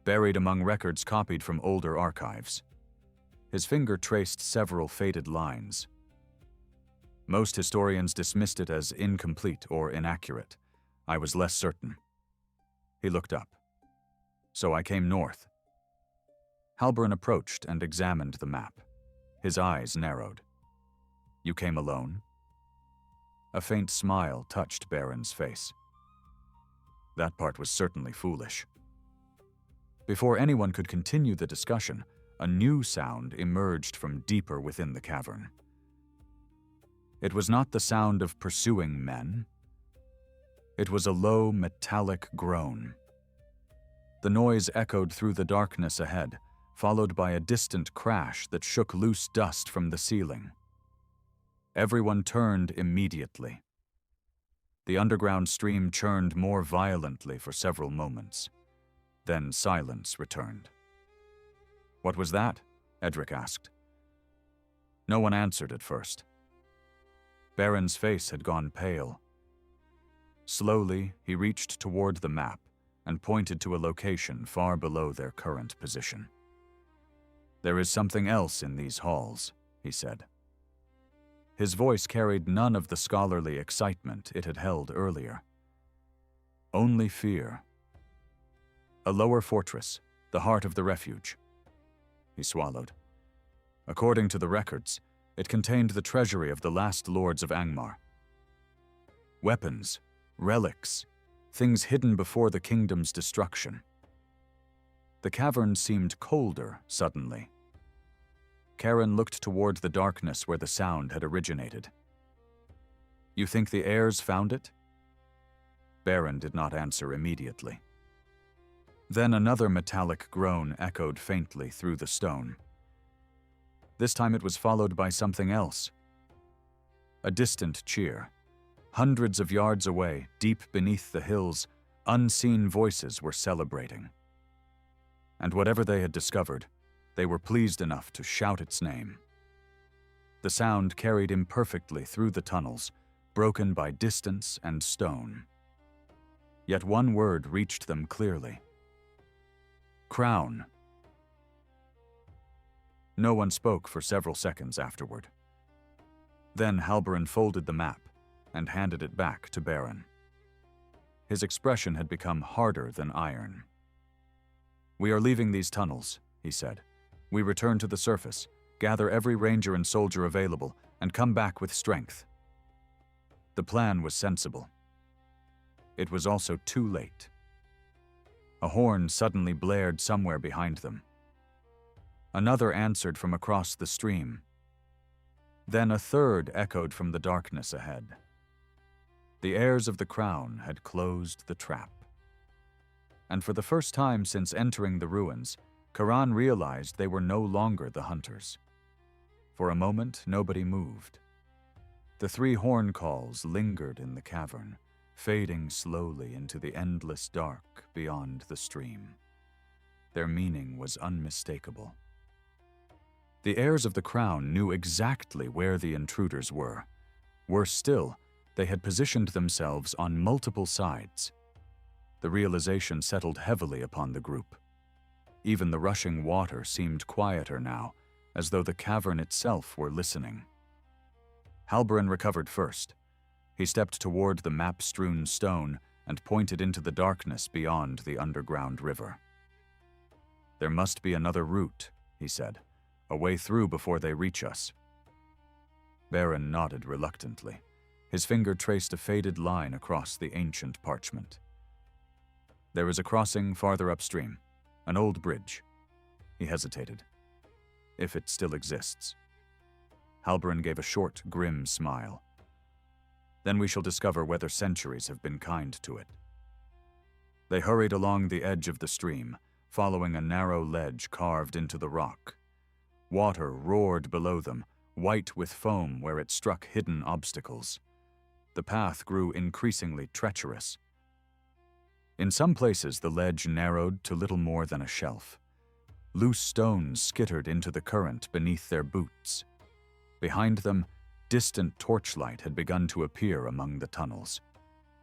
"buried among records copied from older archives." His finger traced several faded lines. Most historians dismissed it as incomplete or inaccurate. I was less certain. He looked up. So I came north. Halbrand approached and examined the map. His eyes narrowed. You came alone? A faint smile touched Baron's face. That part was certainly foolish. Before anyone could continue the discussion, a new sound emerged from deeper within the cavern. It was not the sound of pursuing men. It was a low, metallic groan. The noise echoed through the darkness ahead, followed by a distant crash that shook loose dust from the ceiling. Everyone turned immediately. The underground stream churned more violently for several moments. Then silence returned. What was that? Edric asked. No one answered at first. Baron's face had gone pale. Slowly, he reached toward the map and pointed to a location far below their current position. There is something else in these halls, he said. His voice carried none of the scholarly excitement it had held earlier. Only fear. A lower fortress, the heart of the refuge. He swallowed. According to the records, it contained the treasury of the last lords of Angmar. Weapons, relics, things hidden before the kingdom's destruction. The cavern seemed colder suddenly. Karen looked toward the darkness where the sound had originated. You think the heirs found it? Baron did not answer immediately. Then another metallic groan echoed faintly through the stone. This time it was followed by something else. A distant cheer. Hundreds of yards away, deep beneath the hills, unseen voices were celebrating. And whatever they had discovered, they were pleased enough to shout its name. The sound carried imperfectly through the tunnels, broken by distance and stone. Yet one word reached them clearly. Crown. No one spoke for several seconds afterward. Then Halbrand folded the map and handed it back to Baron. His expression had become harder than iron. We are leaving these tunnels, he said. We return to the surface, gather every ranger and soldier available, and come back with strength. The plan was sensible. It was also too late. A horn suddenly blared somewhere behind them. Another answered from across the stream. Then a third echoed from the darkness ahead. The heirs of the crown had closed the trap. And for the first time since entering the ruins, Karan realized they were no longer the hunters. For a moment, nobody moved. The three horn calls lingered in the cavern, fading slowly into the endless dark beyond the stream. Their meaning was unmistakable. The heirs of the crown knew exactly where the intruders were. Worse still, they had positioned themselves on multiple sides. The realization settled heavily upon the group. Even the rushing water seemed quieter now, as though the cavern itself were listening. Halbrand recovered first. He stepped toward the map-strewn stone and pointed into the darkness beyond the underground river. There must be another route, he said, a way through before they reach us. Baron nodded reluctantly. His finger traced a faded line across the ancient parchment. There is a crossing farther upstream, an old bridge. He hesitated. If it still exists. Halbrand gave a short, grim smile. Then we shall discover whether centuries have been kind to it. They hurried along the edge of the stream, following a narrow ledge carved into the rock. Water roared below them, white with foam where it struck hidden obstacles. The path grew increasingly treacherous. In some places, the ledge narrowed to little more than a shelf. Loose stones skittered into the current beneath their boots. Behind them, distant torchlight had begun to appear among the tunnels.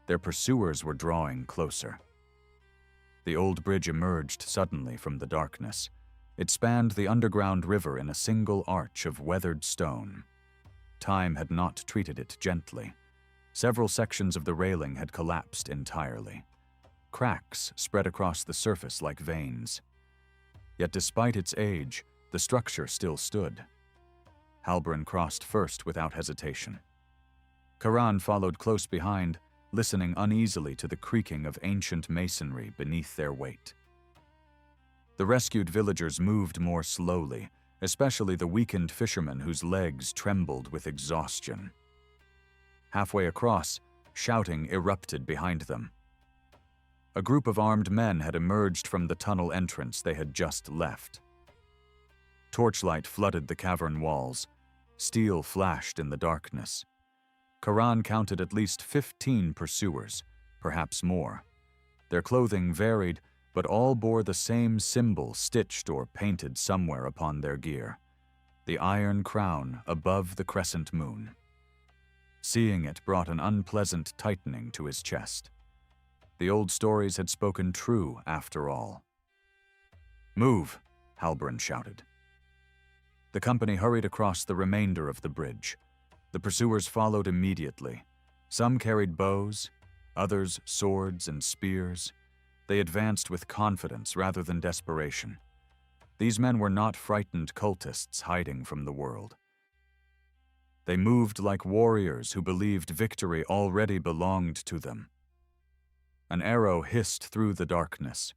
Their pursuers were drawing closer. The old bridge emerged suddenly from the darkness. It spanned the underground river in a single arch of weathered stone. time had not treated it gently. Several sections of the railing had collapsed entirely. Cracks spread across the surface like veins. Yet despite its age, the structure still stood. Halbrand crossed first without hesitation. Karan followed close behind, listening uneasily to the creaking of ancient masonry beneath their weight. The rescued villagers moved more slowly, especially the weakened fishermen whose legs trembled with exhaustion. Halfway across, shouting erupted behind them. A group of armed men had emerged from the tunnel entrance they had just left. Torchlight flooded the cavern walls. Steel flashed in the darkness. Karan counted at least 15 pursuers, perhaps more. Their clothing varied, but all bore the same symbol stitched or painted somewhere upon their gear: the iron crown above the crescent moon. Seeing it brought an unpleasant tightening to his chest. The old stories had spoken true after all. "Move!" Halbrand shouted. The company hurried across the remainder of the bridge. The pursuers followed immediately. Some carried bows, others swords and spears. They advanced with confidence rather than desperation. These men were not frightened cultists hiding from the world. They moved like warriors who believed victory already belonged to them. An arrow hissed through the darkness.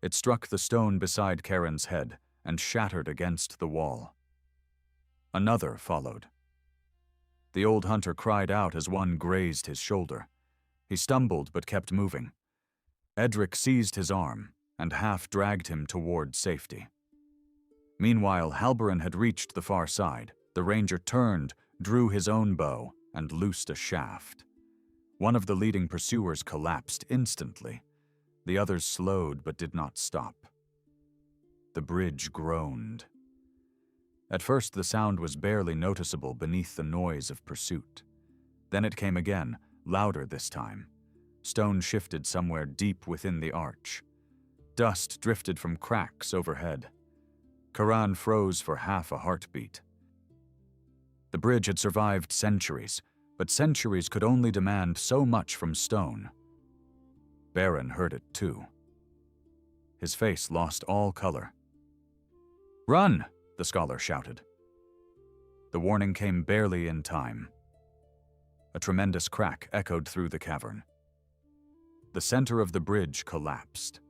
It struck the stone beside Karen's head and shattered against the wall. Another followed. The old hunter cried out as one grazed his shoulder. He stumbled but kept moving. Edric seized his arm and half dragged him toward safety. Meanwhile, Halbrand had reached the far side. The ranger turned, drew his own bow, and loosed a shaft. One of the leading pursuers collapsed instantly. The others slowed but did not stop. The bridge groaned. At first, the sound was barely noticeable beneath the noise of pursuit. Then it came again, louder this time. Stone shifted somewhere deep within the arch. Dust drifted from cracks overhead. Karan froze for half a heartbeat. The bridge had survived centuries, but centuries could only demand so much from stone. Baron heard it too. His face lost all color. "Run!" the scholar shouted. The warning came barely in time. A tremendous crack echoed through the cavern. The center of the bridge collapsed.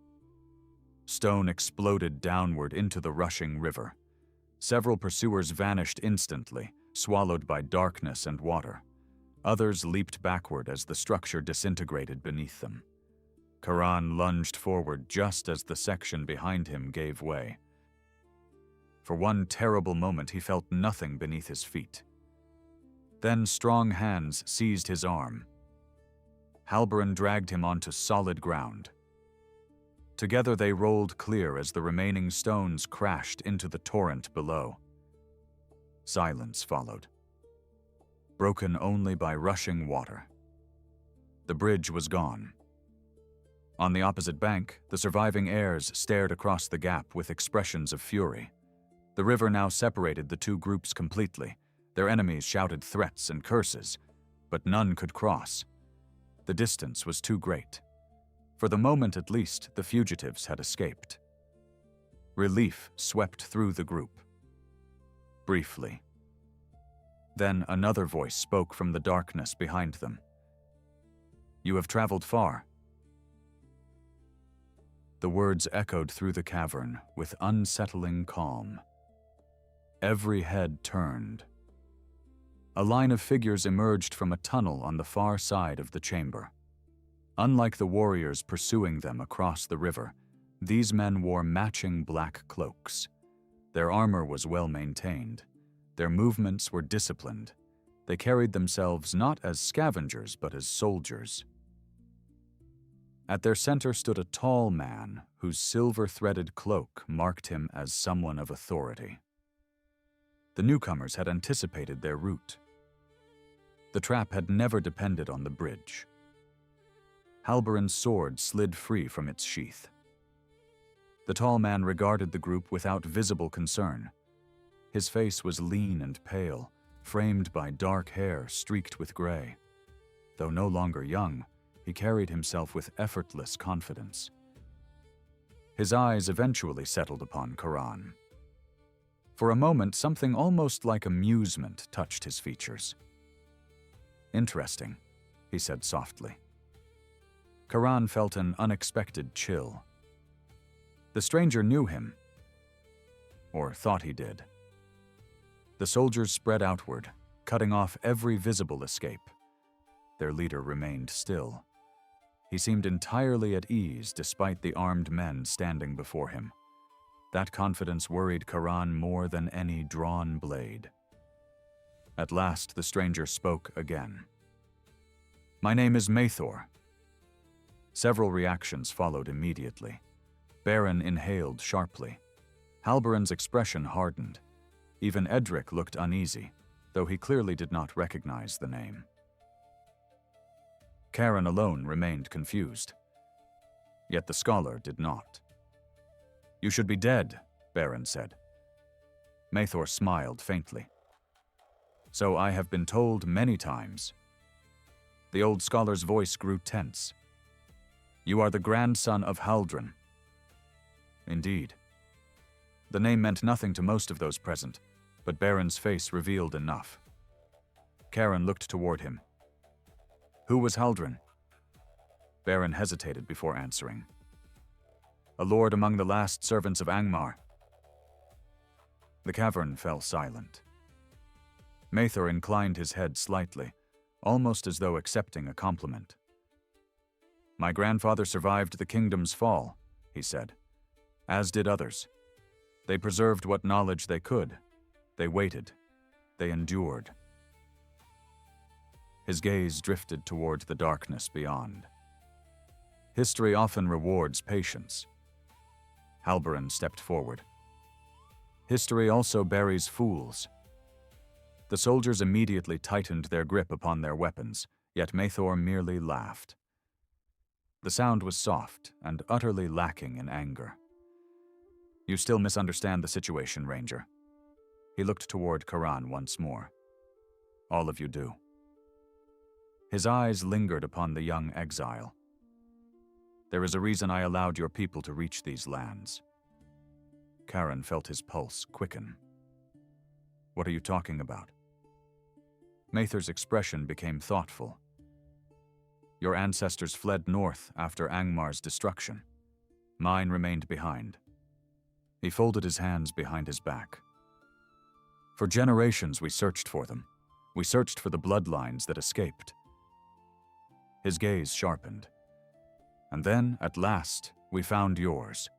Stone exploded downward into the rushing river. Several pursuers vanished instantly, swallowed by darkness and water. Others leaped backward as the structure disintegrated beneath them. Karan lunged forward just as the section behind him gave way. For one terrible moment, he felt nothing beneath his feet. Then strong hands seized his arm. Halbrand dragged him onto solid ground. Together they rolled clear as the remaining stones crashed into the torrent below. Silence followed, broken only by rushing water. The bridge was gone. On the opposite bank, the surviving heirs stared across the gap with expressions of fury. The river now separated the two groups completely. Their enemies shouted threats and curses, but none could cross. The distance was too great. For the moment at least, the fugitives had escaped. Relief swept through the group. Briefly. Then another voice spoke from the darkness behind them. "You have traveled far." The words echoed through the cavern with unsettling calm. Every head turned. A line of figures emerged from a tunnel on the far side of the chamber. Unlike the warriors pursuing them across the river, these men wore matching black cloaks. Their armor was well maintained. Their movements were disciplined. They carried themselves not as scavengers but as soldiers. At their center stood a tall man whose silver-threaded cloak marked him as someone of authority. The newcomers had anticipated their route. The trap had never depended on the bridge. Halbrand's sword slid free from its sheath. The tall man regarded the group without visible concern. His face was lean and pale, framed by dark hair streaked with gray. Though no longer young, he carried himself with effortless confidence. His eyes eventually settled upon Karan. For a moment, something almost like amusement touched his features. "Interesting," he said softly. Karan felt an unexpected chill. The stranger knew him, or thought he did. The soldiers spread outward, cutting off every visible escape. Their leader remained still. He seemed entirely at ease despite the armed men standing before him. That confidence worried Karan more than any drawn blade. At last, the stranger spoke again. "My name is Mathor." Several reactions followed immediately. Baron inhaled sharply. Halberon's expression hardened. Even Edric looked uneasy, though he clearly did not recognize the name. Karen alone remained confused. Yet the scholar did not. "You should be dead," Baron said. Mathor smiled faintly. "So I have been told many times." The old scholar's voice grew tense. "You are the grandson of Haldron." Indeed. The name meant nothing to most of those present, but Baron's face revealed enough. Karen looked toward him. "Who was Haldron?" Baron hesitated before answering. "A lord among the last servants of Angmar." The cavern fell silent. Mathor inclined his head slightly, almost as though accepting a compliment. "My grandfather survived the kingdom's fall," he said, "as did others. They preserved what knowledge they could. They waited. They endured." His gaze drifted toward the darkness beyond. History often rewards patience. Halberon stepped forward. History also buries fools. The soldiers immediately tightened their grip upon their weapons, yet Mathor merely laughed. The sound was soft and utterly lacking in anger. "You still misunderstand the situation, Ranger." He looked toward Karan once more. "All of you do." His eyes lingered upon the young exile. "There is a reason I allowed your people to reach these lands." Karen felt his pulse quicken. "What are you talking about?" Mathor's expression became thoughtful. "Your ancestors fled north after Angmar's destruction. Mine remained behind." He folded his hands behind his back. "For generations we searched for them. We searched for the bloodlines that escaped." His gaze sharpened. "And then, at last, we found yours."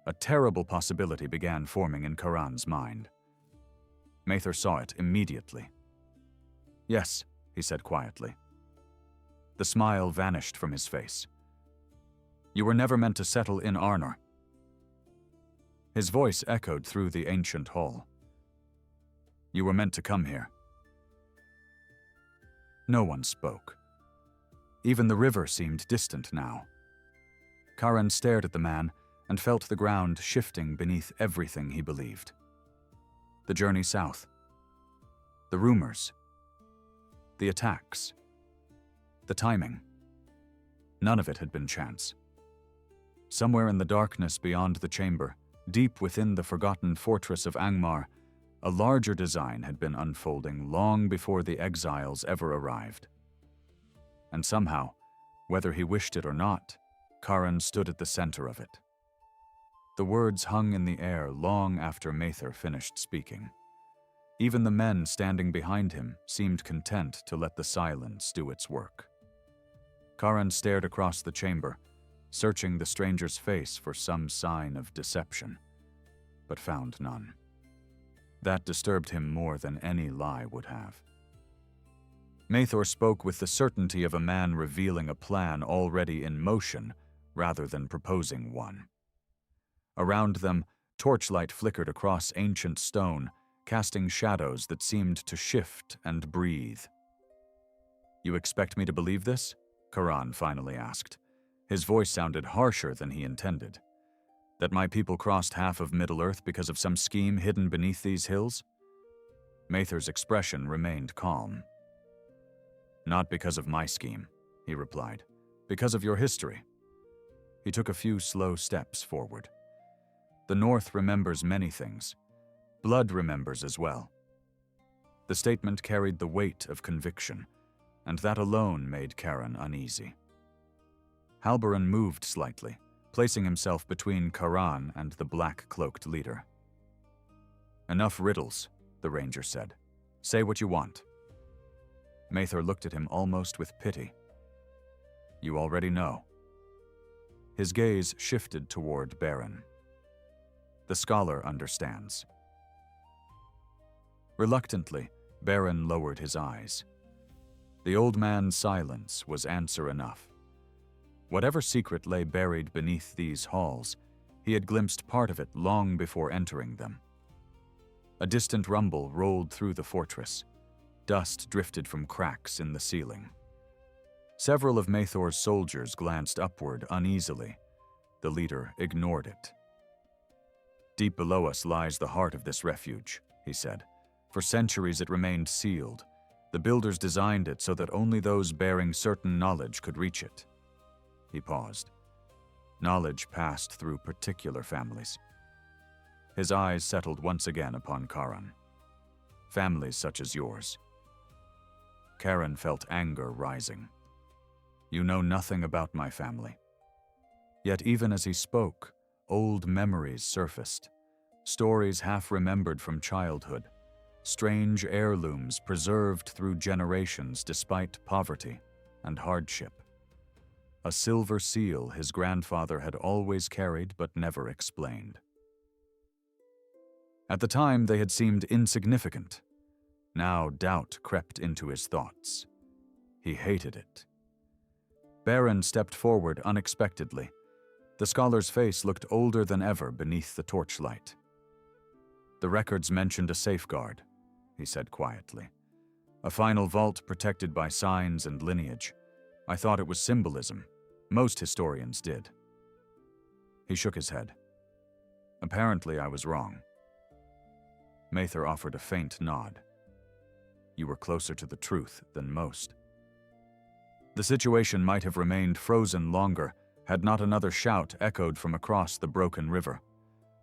A terrible possibility began forming in Karan's mind. Mathor saw it immediately. "Yes," he said quietly. The smile vanished from his face. "You were never meant to settle in Arnor." His voice echoed through the ancient hall. "You were meant to come here." No one spoke. Even the river seemed distant now. Karan stared at the man and felt the ground shifting beneath everything he believed. The journey south. The rumors. The attacks. The timing. None of it had been chance. Somewhere in the darkness beyond the chamber, deep within the forgotten fortress of Angmar, a larger design had been unfolding long before the exiles ever arrived. And somehow, whether he wished it or not, Karan stood at the center of it. The words hung in the air long after Mathor finished speaking. Even the men standing behind him seemed content to let the silence do its work. Karan stared across the chamber, searching the stranger's face for some sign of deception, but found none. That disturbed him more than any lie would have. Mathor spoke with the certainty of a man revealing a plan already in motion rather than proposing one. Around them, torchlight flickered across ancient stone, casting shadows that seemed to shift and breathe. "You expect me to believe this?" Karan finally asked. His voice sounded harsher than he intended. "That my people crossed half of Middle-earth because of some scheme hidden beneath these hills?" Mather's expression remained calm. "Not because of my scheme," he replied. "Because of your history." He took a few slow steps forward. "The North remembers many things. Blood remembers as well." The statement carried the weight of conviction, and that alone made Karen uneasy. Halberin moved slightly, placing himself between Karan and the black-cloaked leader. "Enough riddles," the ranger said. "Say what you want." Mather looked at him almost with pity. "You already know." His gaze shifted toward Baron. "The scholar understands." Reluctantly, Baron lowered his eyes. The old man's silence was answer enough. Whatever secret lay buried beneath these halls, he had glimpsed part of it long before entering them. A distant rumble rolled through the fortress. Dust drifted from cracks in the ceiling. Several of Mathor's soldiers glanced upward uneasily. The leader ignored it. "Deep below us lies the heart of this refuge," he said. "For centuries it remained sealed. The builders designed it so that only those bearing certain knowledge could reach it." He paused. Knowledge passed through particular families. His eyes settled once again upon Karan. "Families such as yours." Karen felt anger rising. "You know nothing about my family." Yet even as he spoke, old memories surfaced. Stories half remembered from childhood. Strange heirlooms preserved through generations despite poverty and hardship. A silver seal his grandfather had always carried but never explained. At the time they had seemed insignificant. Now doubt crept into his thoughts. He hated it. Baron stepped forward unexpectedly. The scholar's face looked older than ever beneath the torchlight. "The records mentioned a safeguard," he said quietly. "A final vault protected by signs and lineage. I thought it was symbolism. Most historians did." He shook his head. "Apparently I was wrong." Mather offered a faint nod. "You were closer to the truth than most." The situation might have remained frozen longer had not another shout echoed from across the broken river.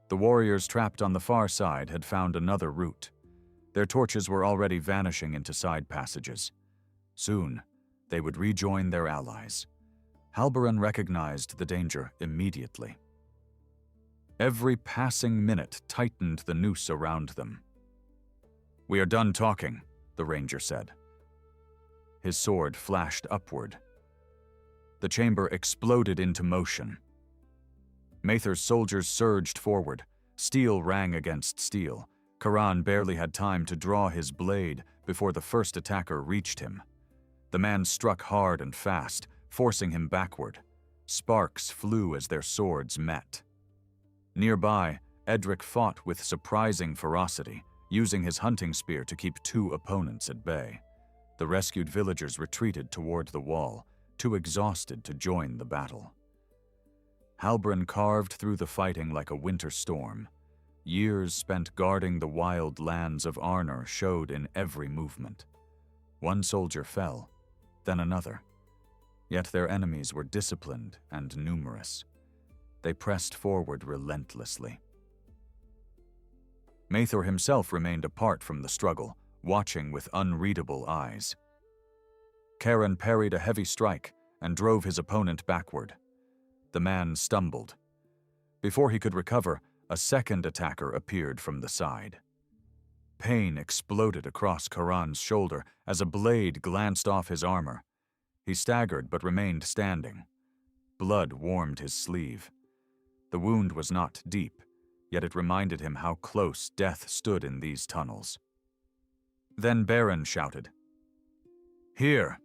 The warriors trapped on the far side had found another route. Their torches were already vanishing into side passages. Soon, they would rejoin their allies. Halberin recognized the danger immediately. Every passing minute tightened the noose around them. "We are done talking," the ranger said. His sword flashed upward. The chamber exploded into motion. Mather's soldiers surged forward. Steel rang against steel. Karan barely had time to draw his blade before the first attacker reached him. The man struck hard and fast, forcing him backward. Sparks flew as their swords met. Nearby, Edric fought with surprising ferocity, using his hunting spear to keep two opponents at bay. The rescued villagers retreated toward the wall, too exhausted to join the battle. Halberin carved through the fighting like a winter storm. Years spent guarding the wild lands of Arnor showed in every movement. One soldier fell, then another. Yet their enemies were disciplined and numerous. They pressed forward relentlessly. Mathor himself remained apart from the struggle, watching with unreadable eyes. Karen parried a heavy strike and drove his opponent backward. The man stumbled. Before he could recover, a second attacker appeared from the side. Pain exploded across Karan's shoulder as a blade glanced off his armor. He staggered but remained standing. Blood warmed his sleeve. The wound was not deep, yet it reminded him how close death stood in these tunnels. Then Baron shouted, "Here!"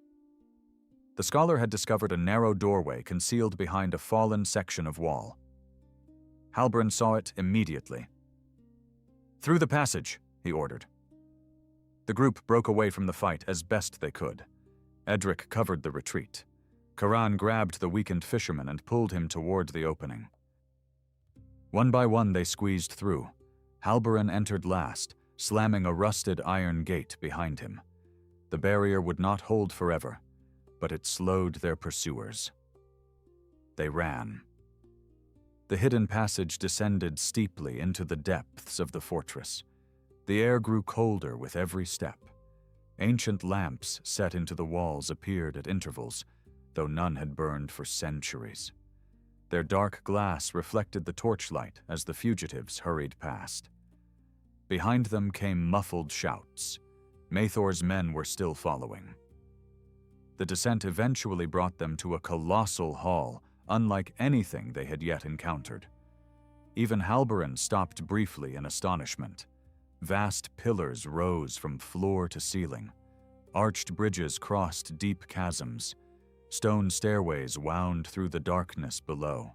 The scholar had discovered a narrow doorway concealed behind a fallen section of wall. Halberin saw it immediately. "Through the passage," he ordered. The group broke away from the fight as best they could. Edric covered the retreat. Karan grabbed the weakened fisherman and pulled him toward the opening. One by one they squeezed through. Halberin entered last, slamming a rusted iron gate behind him. The barrier would not hold forever, but it slowed their pursuers. They ran. The hidden passage descended steeply into the depths of the fortress. The air grew colder with every step. Ancient lamps set into the walls appeared at intervals, though none had burned for centuries. Their dark glass reflected the torchlight as the fugitives hurried past. Behind them came muffled shouts. Maethor's men were still following. The descent eventually brought them to a colossal hall, unlike anything they had yet encountered. Even Halberin stopped briefly in astonishment. Vast pillars rose from floor to ceiling. Arched bridges crossed deep chasms. Stone stairways wound through the darkness below.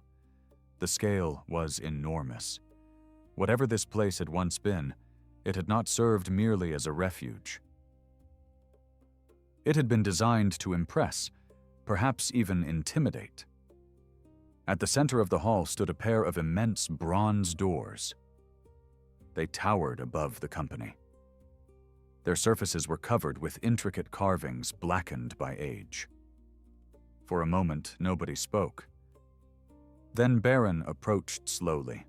The scale was enormous. Whatever this place had once been, it had not served merely as a refuge. It had been designed to impress, perhaps even intimidate. At the center of the hall stood a pair of immense bronze doors. They towered above the company. Their surfaces were covered with intricate carvings blackened by age. For a moment, nobody spoke. Then Baron approached slowly.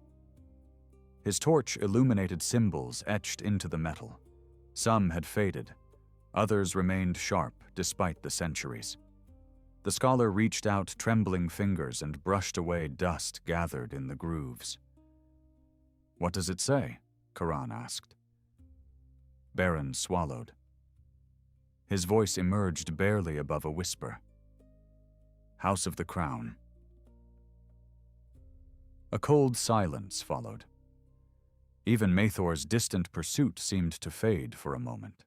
His torch illuminated symbols etched into the metal. Some had faded. Others remained sharp despite the centuries. The scholar reached out trembling fingers and brushed away dust gathered in the grooves. "What does it say?" Karan asked. Baron swallowed. His voice emerged barely above a whisper. "House of the Crown." A cold silence followed. Even Maethor's distant pursuit seemed to fade for a moment.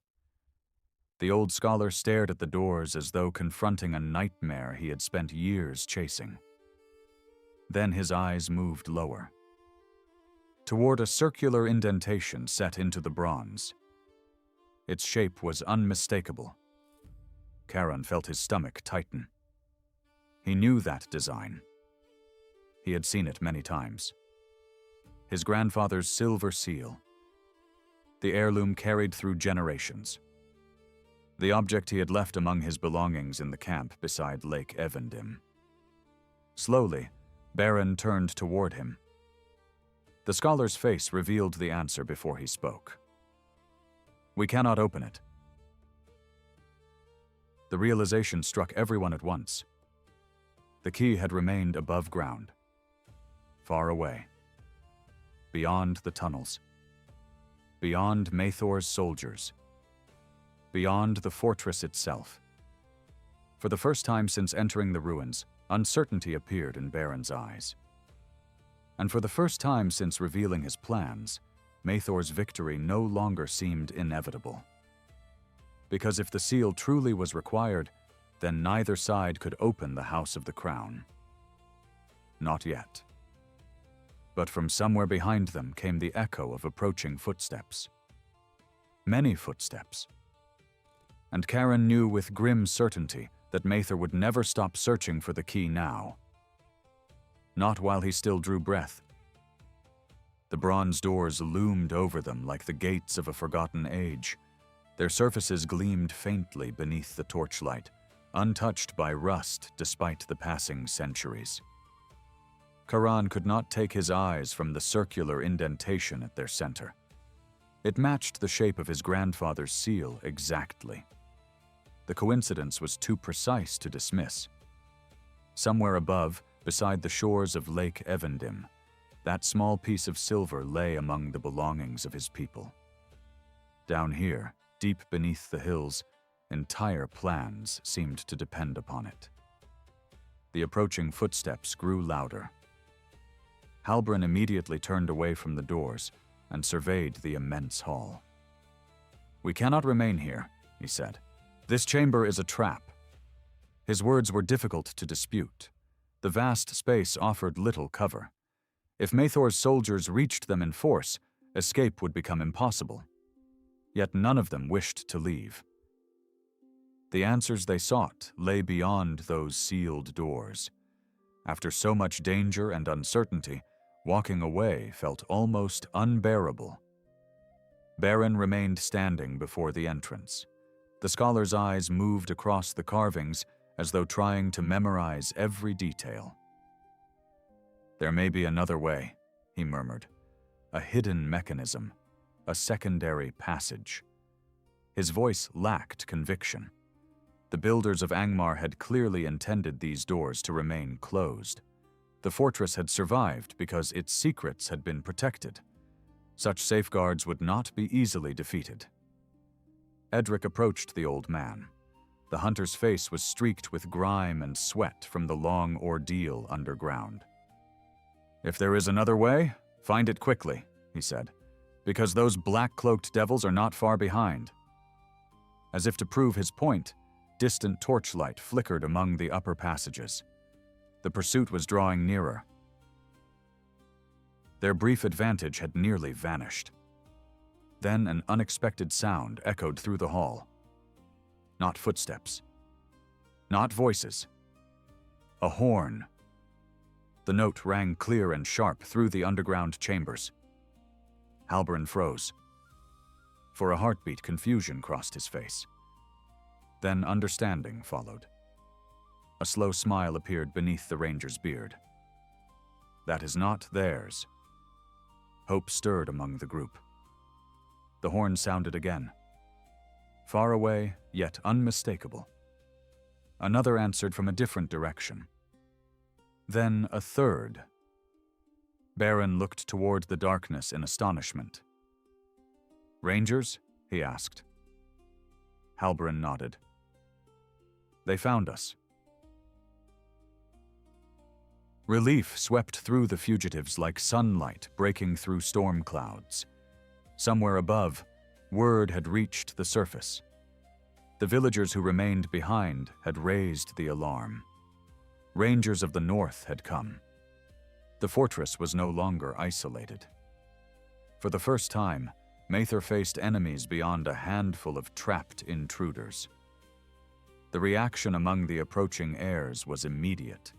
The old scholar stared at the doors as though confronting a nightmare he had spent years chasing. Then his eyes moved lower, toward a circular indentation set into the bronze. Its shape was unmistakable. Karan felt his stomach tighten. He knew that design. He had seen it many times. His grandfather's silver seal. The heirloom carried through generations. The object he had left among his belongings in the camp beside Lake Evendim. Slowly, Baron turned toward him. The scholar's face revealed the answer before he spoke. "We cannot open it." The realization struck everyone at once. The key had remained above ground, far away, beyond the tunnels, beyond Maethor's soldiers, beyond the fortress itself. For the first time since entering the ruins, uncertainty appeared in Baron's eyes. And for the first time since revealing his plans, Maethor's victory no longer seemed inevitable. Because if the seal truly was required, then neither side could open the House of the Crown. Not yet. But from somewhere behind them came the echo of approaching footsteps. Many footsteps. And Karan knew with grim certainty that Maethor would never stop searching for the key now. Not while he still drew breath. The bronze doors loomed over them like the gates of a forgotten age. Their surfaces gleamed faintly beneath the torchlight, untouched by rust despite the passing centuries. Karan could not take his eyes from the circular indentation at their center. It matched the shape of his grandfather's seal exactly. The coincidence was too precise to dismiss. Somewhere above, beside the shores of Lake Evendim, that small piece of silver lay among the belongings of his people. Down here, deep beneath the hills, entire plans seemed to depend upon it. The approaching footsteps grew louder. Halbrand immediately turned away from the doors and surveyed the immense hall. "We cannot remain here," he said. "This chamber is a trap." His words were difficult to dispute. The vast space offered little cover. If Maethor's soldiers reached them in force, escape would become impossible. Yet none of them wished to leave. The answers they sought lay beyond those sealed doors. After so much danger and uncertainty, walking away felt almost unbearable. Baron remained standing before the entrance. The scholar's eyes moved across the carvings as though trying to memorize every detail. "There may be another way," he murmured. "A hidden mechanism, a secondary passage." His voice lacked conviction. The builders of Angmar had clearly intended these doors to remain closed. The fortress had survived because its secrets had been protected. Such safeguards would not be easily defeated. Edric approached the old man. The hunter's face was streaked with grime and sweat from the long ordeal underground. "If there is another way, find it quickly," he said, "because those black-cloaked devils are not far behind." As if to prove his point, distant torchlight flickered among the upper passages. The pursuit was drawing nearer. Their brief advantage had nearly vanished. Then an unexpected sound echoed through the hall. Not footsteps. Not voices. A horn. The note rang clear and sharp through the underground chambers. Halbrand froze. For a heartbeat, confusion crossed his face. Then understanding followed. A slow smile appeared beneath the ranger's beard. "That is not theirs." Hope stirred among the group. The horn sounded again. Far away, yet unmistakable. Another answered from a different direction. Then a third. Baron looked toward the darkness in astonishment. "Rangers?" he asked. Halbrand nodded. "They found us." Relief swept through the fugitives like sunlight breaking through storm clouds. Somewhere above, word had reached the surface. The villagers who remained behind had raised the alarm. Rangers of the north had come. The fortress was no longer isolated. For the first time, Mather faced enemies beyond a handful of trapped intruders. The reaction among the approaching heirs was immediate.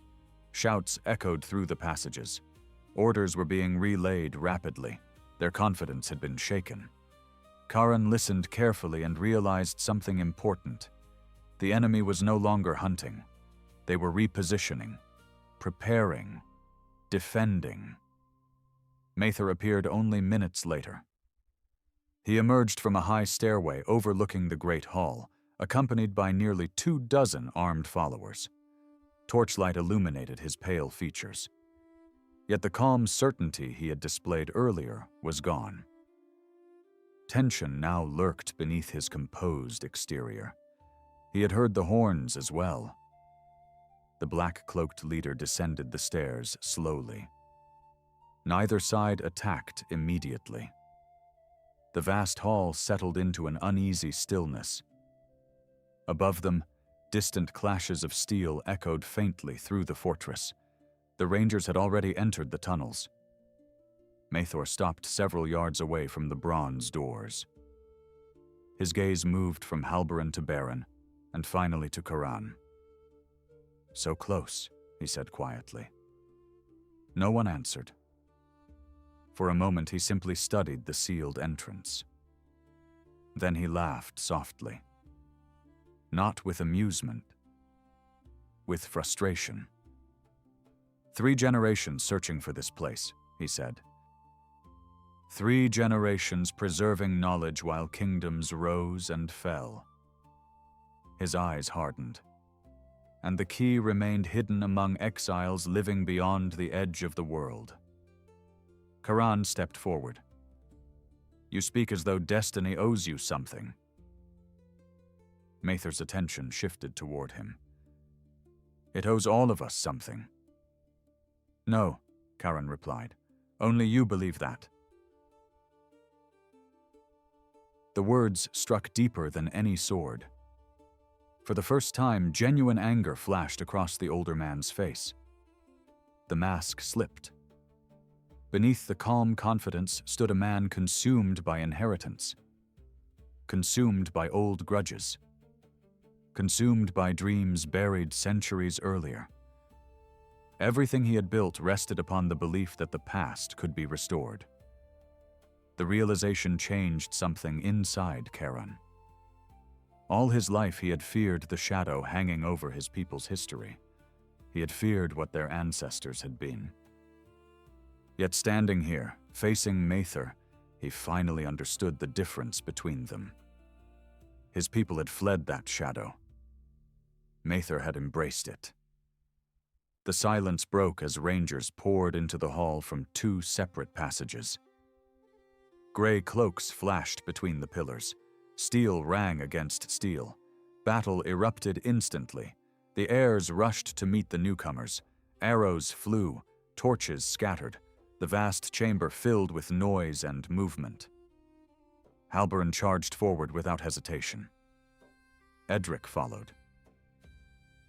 Shouts echoed through the passages. Orders were being relayed rapidly. Their confidence had been shaken. Karin listened carefully and realized something important. The enemy was no longer hunting. They were repositioning, preparing, defending. Mather appeared only minutes later. He emerged from a high stairway overlooking the great hall, accompanied by nearly 24 armed followers. Torchlight illuminated his pale features. Yet the calm certainty he had displayed earlier was gone. Tension now lurked beneath his composed exterior. He had heard the horns as well. The black-cloaked leader descended the stairs slowly. Neither side attacked immediately. The vast hall settled into an uneasy stillness. Above them, distant clashes of steel echoed faintly through the fortress. The rangers had already entered the tunnels. Mather stopped several yards away from the bronze doors. His gaze moved from Halbrand to Baron, and finally to Karan. "So close," he said quietly. No one answered. For a moment he simply studied the sealed entrance. Then he laughed softly. Not with amusement, with frustration. 3 generations searching for this place, he said. 3 generations preserving knowledge while kingdoms rose and fell. His eyes hardened. And the key remained hidden among exiles living beyond the edge of the world. Karan stepped forward. "You speak as though destiny owes you something." Mather's attention shifted toward him. "It owes all of us something." "No," Karan replied. "Only you believe that." The words struck deeper than any sword. For the first time, genuine anger flashed across the older man's face. The mask slipped. Beneath the calm confidence stood a man consumed by inheritance, consumed by old grudges, consumed by dreams buried centuries earlier. Everything he had built rested upon the belief that the past could be restored. The The realization changed something inside Charon. All his life he had feared the shadow hanging over his people's history. He had feared what their ancestors had been. Yet standing here, facing Mathor, he finally understood the difference between them. His people had fled that shadow. Mathor had embraced it. The silence broke as rangers poured into the hall from two separate passages. Gray cloaks flashed between the pillars. Steel rang against steel. Battle erupted instantly. The heirs rushed to meet the newcomers. Arrows flew, torches scattered, the vast chamber filled with noise and movement. Halberin charged forward without hesitation. Edric followed.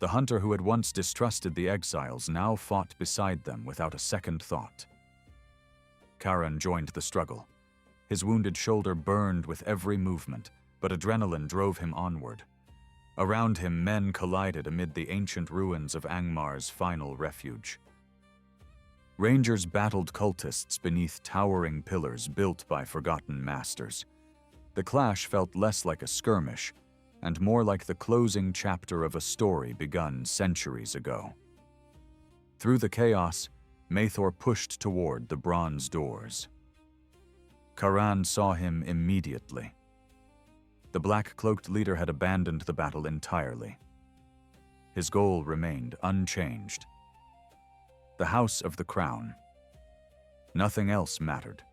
The hunter who had once distrusted the Exiles now fought beside them without a second thought. Charon joined the struggle. His wounded shoulder burned with every movement, but adrenaline drove him onward. Around him, men collided amid the ancient ruins of Angmar's final refuge. Rangers battled cultists beneath towering pillars built by forgotten masters. The clash felt less like a skirmish and more like the closing chapter of a story begun centuries ago. Through the chaos, Mathor pushed toward the bronze doors. Charon saw him immediately. The black-cloaked leader had abandoned the battle entirely. His goal remained unchanged. The House of the Crown. Nothing else mattered.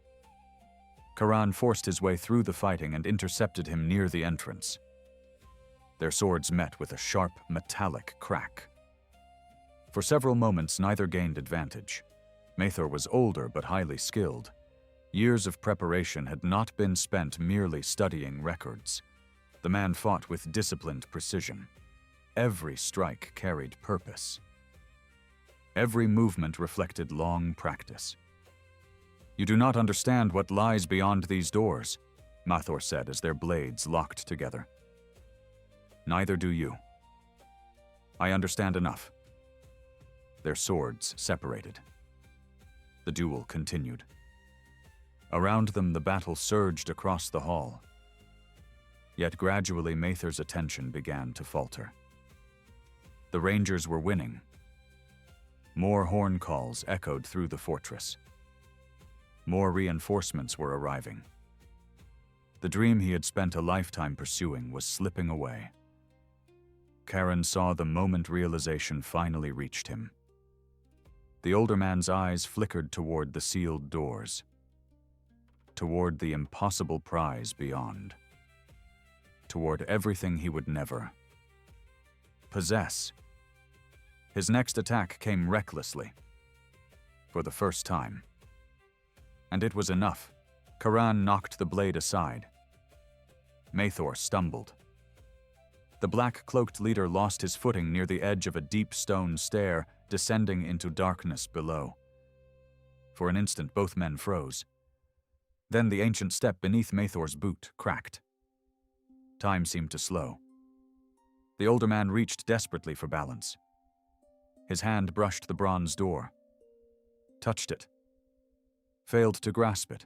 Charon forced his way through the fighting and intercepted him near the entrance. Their swords met with a sharp, metallic crack. For several moments, neither gained advantage. Mathor was older but highly skilled. Years of preparation had not been spent merely studying records. The man fought with disciplined precision. Every strike carried purpose. Every movement reflected long practice. "You do not understand what lies beyond these doors," Mathor said as their blades locked together. "Neither do you. I understand enough." Their swords separated. The duel continued. Around them, the battle surged across the hall. Yet gradually, Mathor's attention began to falter. The Rangers were winning. More horn calls echoed through the fortress. More reinforcements were arriving. The dream he had spent a lifetime pursuing was slipping away. Charon saw the moment realization finally reached him. The older man's eyes flickered toward the sealed doors, toward the impossible prize beyond, toward everything he would never possess. His next attack came recklessly, for the first time. And it was enough. Charon knocked the blade aside. Mathor stumbled. The black-cloaked leader lost his footing near the edge of a deep stone stair, descending into darkness below. For an instant, both men froze. Then the ancient step beneath Mathor's boot cracked. Time seemed to slow. The older man reached desperately for balance. His hand brushed the bronze door, touched it, failed to grasp it.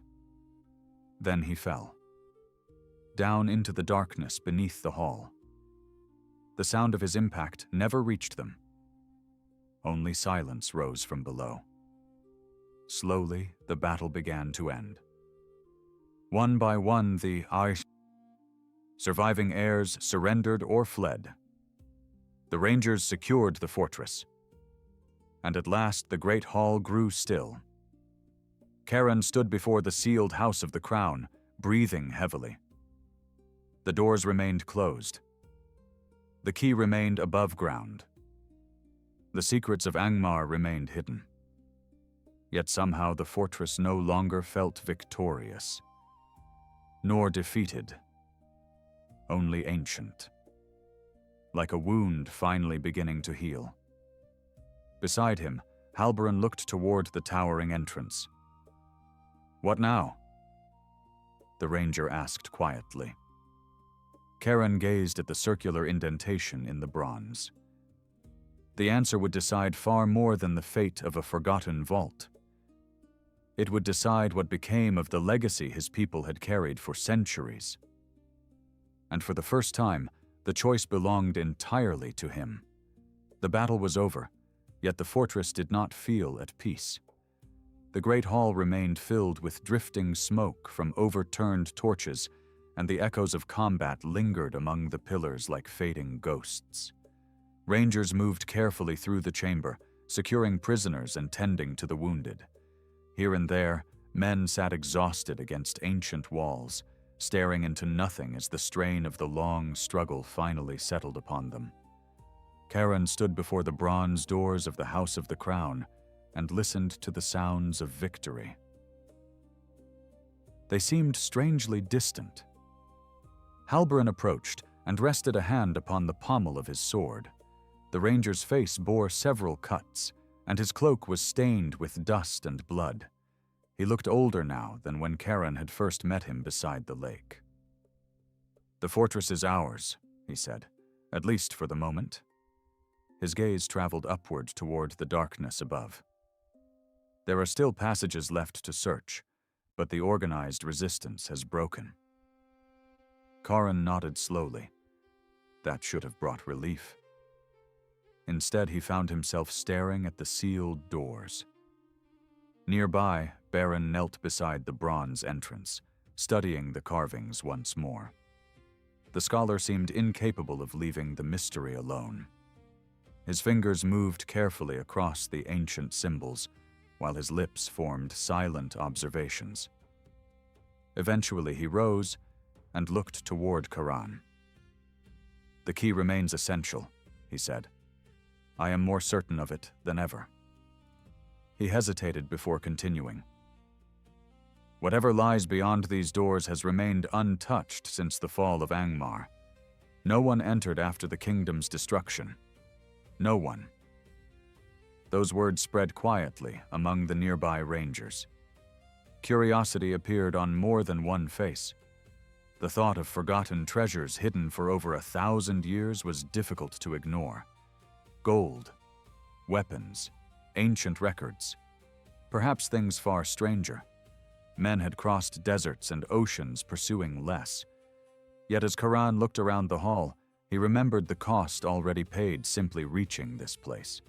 Then he fell, down into the darkness beneath the hall. The sound of his impact never reached them. Only silence rose from below. Slowly, the battle began to end. One by one, the surviving heirs surrendered or fled. The Rangers secured the fortress. And at last, the great hall grew still. Charon stood before the sealed House of the Crown, breathing heavily. The doors remained closed. The key remained above ground. The secrets of Angmar remained hidden. Yet somehow the fortress no longer felt victorious, nor defeated, only ancient, like a wound finally beginning to heal. Beside him, Halberin looked toward the towering entrance. "What now?" the ranger asked quietly. Charon gazed at the circular indentation in the bronze. The answer would decide far more than the fate of a forgotten vault. It would decide what became of the legacy his people had carried for centuries. And for the first time, the choice belonged entirely to him. The battle was over, yet the fortress did not feel at peace. The great hall remained filled with drifting smoke from overturned torches, and the echoes of combat lingered among the pillars like fading ghosts. Rangers moved carefully through the chamber, securing prisoners and tending to the wounded. Here and there, men sat exhausted against ancient walls, staring into nothing as the strain of the long struggle finally settled upon them. Karen stood before the bronze doors of the House of the Crown and listened to the sounds of victory. They seemed strangely distant. Halbrand approached and rested a hand upon the pommel of his sword. The ranger's face bore several cuts, and his cloak was stained with dust and blood. He looked older now than when Karen had first met him beside the lake. "The fortress is ours," he said, "at least for the moment." His gaze traveled upward toward the darkness above. "There are still passages left to search, but the organized resistance has broken." Karen nodded slowly. That should have brought relief. Instead, he found himself staring at the sealed doors. Nearby, Baron knelt beside the bronze entrance, studying the carvings once more. The scholar seemed incapable of leaving the mystery alone. His fingers moved carefully across the ancient symbols, while his lips formed silent observations. Eventually, he rose and looked toward Karan. "The key remains essential," he said. "I am more certain of it than ever." He hesitated before continuing. "Whatever lies beyond these doors has remained untouched since the fall of Angmar. No one entered after the kingdom's destruction. No one." Those words spread quietly among the nearby rangers. Curiosity appeared on more than one face. The thought of forgotten treasures hidden for over 1,000 years was difficult to ignore. Gold, weapons, ancient records, perhaps things far stranger. Men had crossed deserts and oceans pursuing less. Yet as Karan looked around the hall, he remembered the cost already paid simply reaching this place.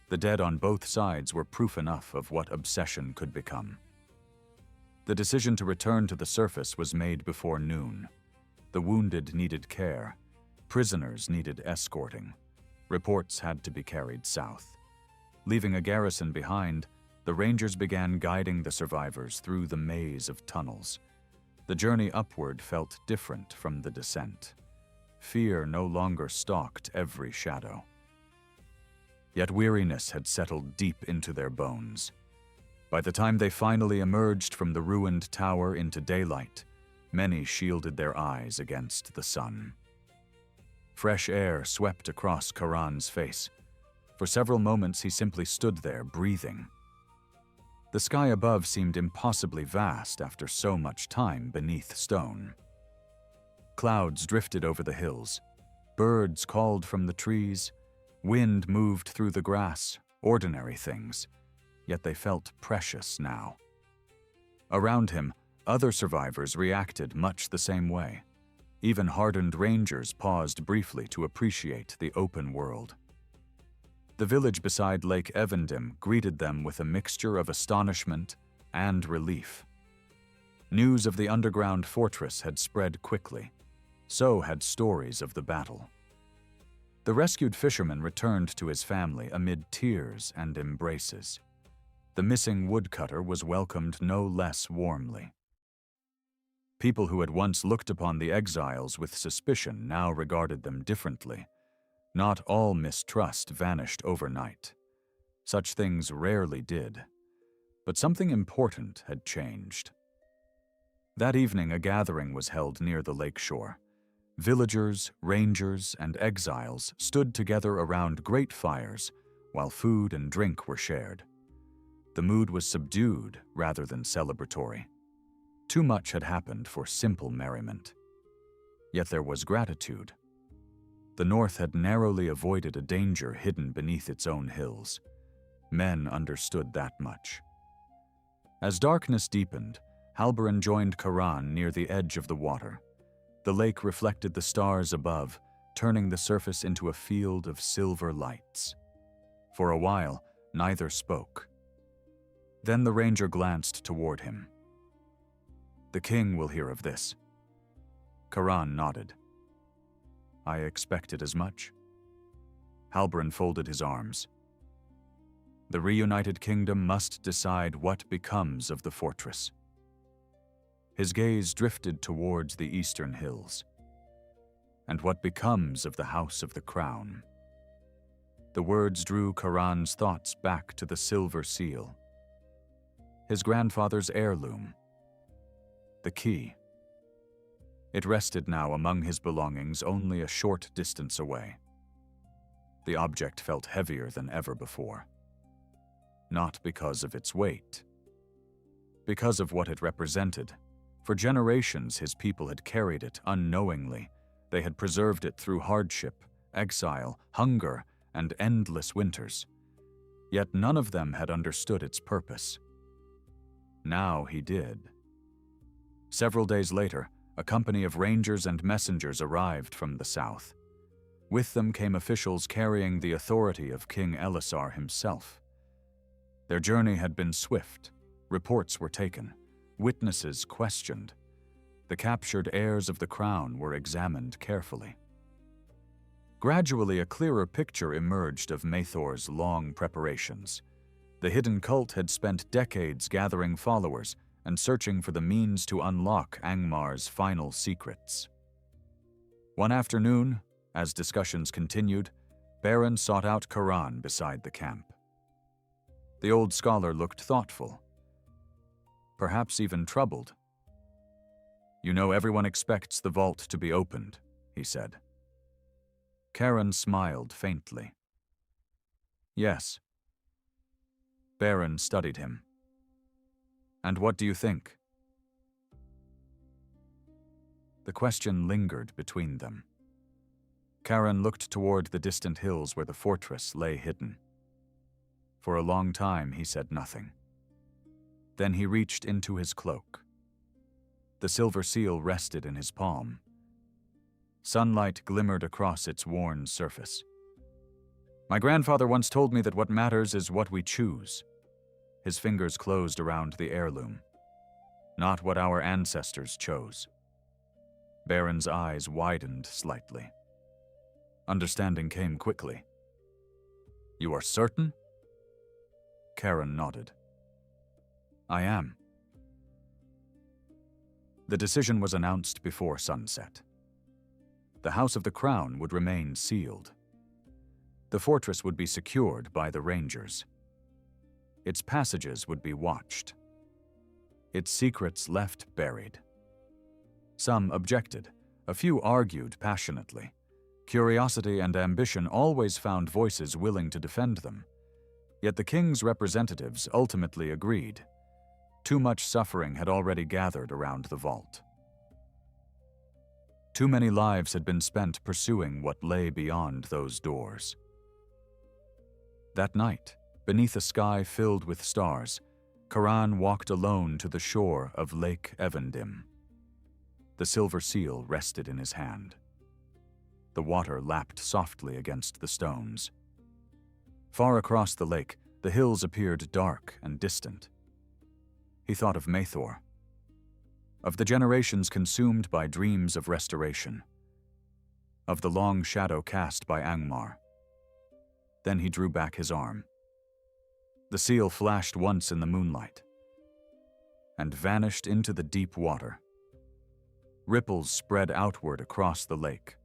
The dead on both sides were proof enough of what obsession could become. The decision to return to the surface was made before noon. The wounded needed care. Prisoners needed escorting. Reports had to be carried south. Leaving a garrison behind, the rangers began guiding the survivors through the maze of tunnels. The journey upward felt different from the descent. Fear no longer stalked every shadow. Yet weariness had settled deep into their bones. By the time they finally emerged from the ruined tower into daylight, many shielded their eyes against the sun. Fresh air swept across Karan's face. For several moments he simply stood there, breathing. The sky above seemed impossibly vast after so much time beneath stone. Clouds drifted over the hills. Birds called from the trees. Wind moved through the grass, ordinary things, yet they felt precious now. Around him, other survivors reacted much the same way. Even hardened rangers paused briefly to appreciate the open world. The village beside Lake Evendim greeted them with a mixture of astonishment and relief. News of the underground fortress had spread quickly. So had stories of the battle. The rescued fisherman returned to his family amid tears and embraces. The missing woodcutter was welcomed no less warmly. People who had once looked upon the exiles with suspicion now regarded them differently. Not all mistrust vanished overnight. Such things rarely did. But something important had changed. That evening, a gathering was held near the lakeshore. Villagers, rangers, and exiles stood together around great fires while food and drink were shared. The mood was subdued rather than celebratory. Too much had happened for simple merriment. Yet there was gratitude. The North had narrowly avoided a danger hidden beneath its own hills. Men understood that much. As darkness deepened, Halberin joined Karan near the edge of the water. The lake reflected the stars above, turning the surface into a field of silver lights. For a while, neither spoke. Then the ranger glanced toward him. "The king will hear of this." Karan nodded. "I expected as much." Halberin folded his arms. The reunited kingdom must decide what becomes of the fortress. His gaze drifted towards the eastern hills. And what becomes of the House of the Crown? The words drew Karan's thoughts back to the silver seal. His grandfather's heirloom. The key. It rested now among his belongings only a short distance away. The object felt heavier than ever before. Not because of its weight. Because of what it represented. For generations his people had carried it unknowingly. They had preserved it through hardship, exile, hunger, and endless winters. Yet none of them had understood its purpose. Now he did. Several days later, a company of rangers and messengers arrived from the south. With them came officials carrying the authority of King Elisar himself. Their journey had been swift. Reports were taken. Witnesses questioned. The captured heirs of the crown were examined carefully. Gradually, a clearer picture emerged of Mathor's long preparations. The hidden cult had spent decades gathering followers and searching for the means to unlock Angmar's final secrets. One afternoon, as discussions continued, Baron sought out Karan beside the camp. The old scholar looked thoughtful, perhaps even troubled. "You know, everyone expects the vault to be opened," he said. Karan smiled faintly. "Yes." Baron studied him. "And what do you think?" The question lingered between them. Karan looked toward the distant hills where the fortress lay hidden. For a long time he said nothing. Then he reached into his cloak. The silver seal rested in his palm. Sunlight glimmered across its worn surface. "My grandfather once told me that what matters is what we choose." His fingers closed around the heirloom. "Not what our ancestors chose." Baron's eyes widened slightly. Understanding came quickly. "You are certain?" Karan nodded. "I am." The decision was announced before sunset. The House of the Crown would remain sealed. The fortress would be secured by the rangers. Its passages would be watched. Its secrets left buried. Some objected. A few argued passionately. Curiosity and ambition always found voices willing to defend them. Yet the king's representatives ultimately agreed. Too much suffering had already gathered around the vault. Too many lives had been spent pursuing what lay beyond those doors. That night, beneath a sky filled with stars, Karan walked alone to the shore of Lake Evendim. The silver seal rested in his hand. The water lapped softly against the stones. Far across the lake, the hills appeared dark and distant. He thought of Mathor, of the generations consumed by dreams of restoration, of the long shadow cast by Angmar. Then he drew back his arm. The seal flashed once in the moonlight and vanished into the deep water. Ripples spread outward across the lake,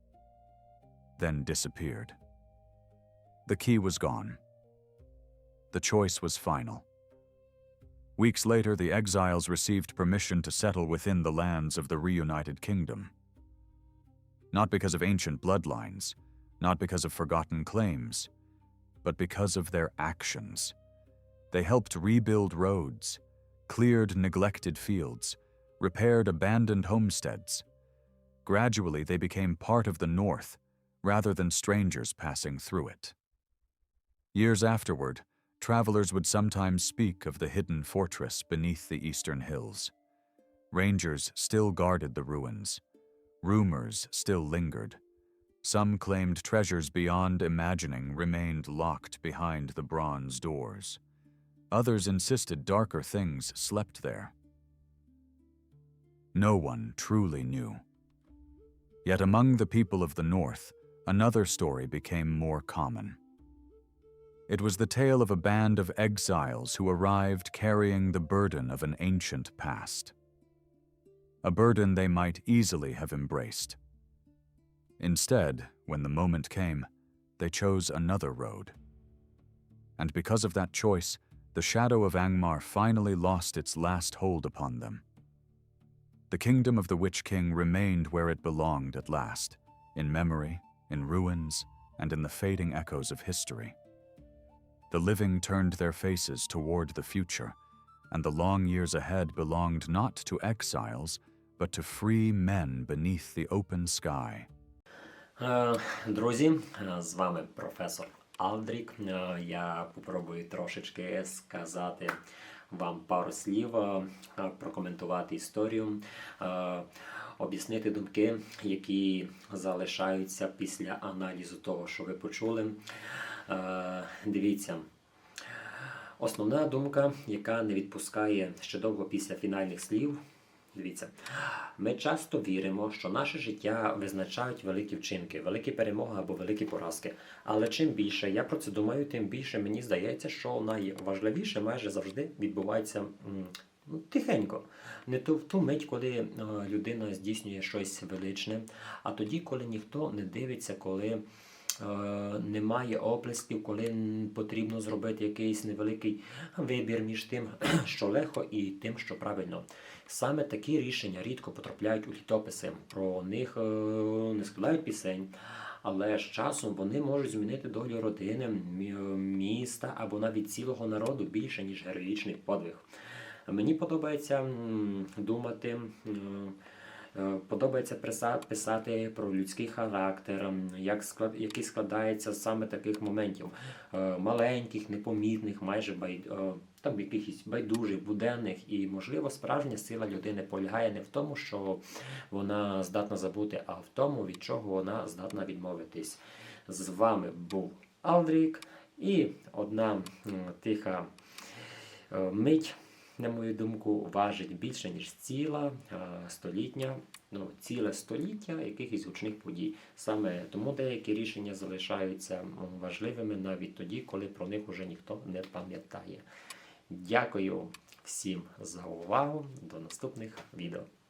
then disappeared. The key was gone. The choice was final. Weeks later, the Exiles received permission to settle within the lands of the reunited kingdom. Not because of ancient bloodlines, not because of forgotten claims, but because of their actions. They helped rebuild roads, cleared neglected fields, repaired abandoned homesteads. Gradually, they became part of the North, rather than strangers passing through it. Years afterward, Travelers would sometimes speak of the hidden fortress beneath the eastern hills. Rangers still guarded the ruins. Rumors still lingered. Some claimed treasures beyond imagining remained locked behind the bronze doors. Others insisted darker things slept there. No one truly knew. Yet among the people of the North, another story became more common. It was the tale of a band of exiles who arrived carrying the burden of an ancient past. A burden they might easily have embraced. Instead, when the moment came, they chose another road. And because of that choice, the shadow of Angmar finally lost its last hold upon them. The kingdom of the Witch King remained where it belonged at last, in memory, in ruins, and in the fading echoes of history. The living turned their faces toward the future, and the long years ahead belonged not to exiles, but to free men beneath the open sky. Друзі, з вами професор Алдрік. Я попробую трошечки сказати вам пару слів, прокоментувати історію, об'яснити думки, які залишаються після аналізу того, що ви почули. Дивіться, основна думка, яка не відпускає ще довго після фінальних слів. Дивіться, ми часто віримо, що наше життя визначають великі вчинки, великі перемоги або великі поразки. Але чим більше я про це думаю, тим більше мені здається, що найважливіше майже завжди відбувається тихенько. Не то в ту мить, коли людина здійснює щось величне, а тоді, коли ніхто не дивиться, коли немає оплесків, коли потрібно зробити якийсь невеликий вибір між тим, що легко, і тим, що правильно. Саме такі рішення рідко потрапляють у літописи. Про них не складають пісень, але з часом вони можуть змінити долю родини, міста або навіть цілого народу більше, ніж героїчний подвиг. Мені подобається думати, подобається писати про людський характер, який складається з саме таких моментів. Маленьких, непомітних, майже якихось байдужих, буденних. І, можливо, справжня сила людини полягає не в тому, що вона здатна забути, а в тому, від чого вона здатна відмовитись. З вами був Алдрік, і одна тиха мить, на мою думку, важить більше, ніж ціле століття якихось гучних подій. Саме тому деякі рішення залишаються важливими навіть тоді, коли про них уже ніхто не пам'ятає. Дякую всім за увагу. До наступних відео.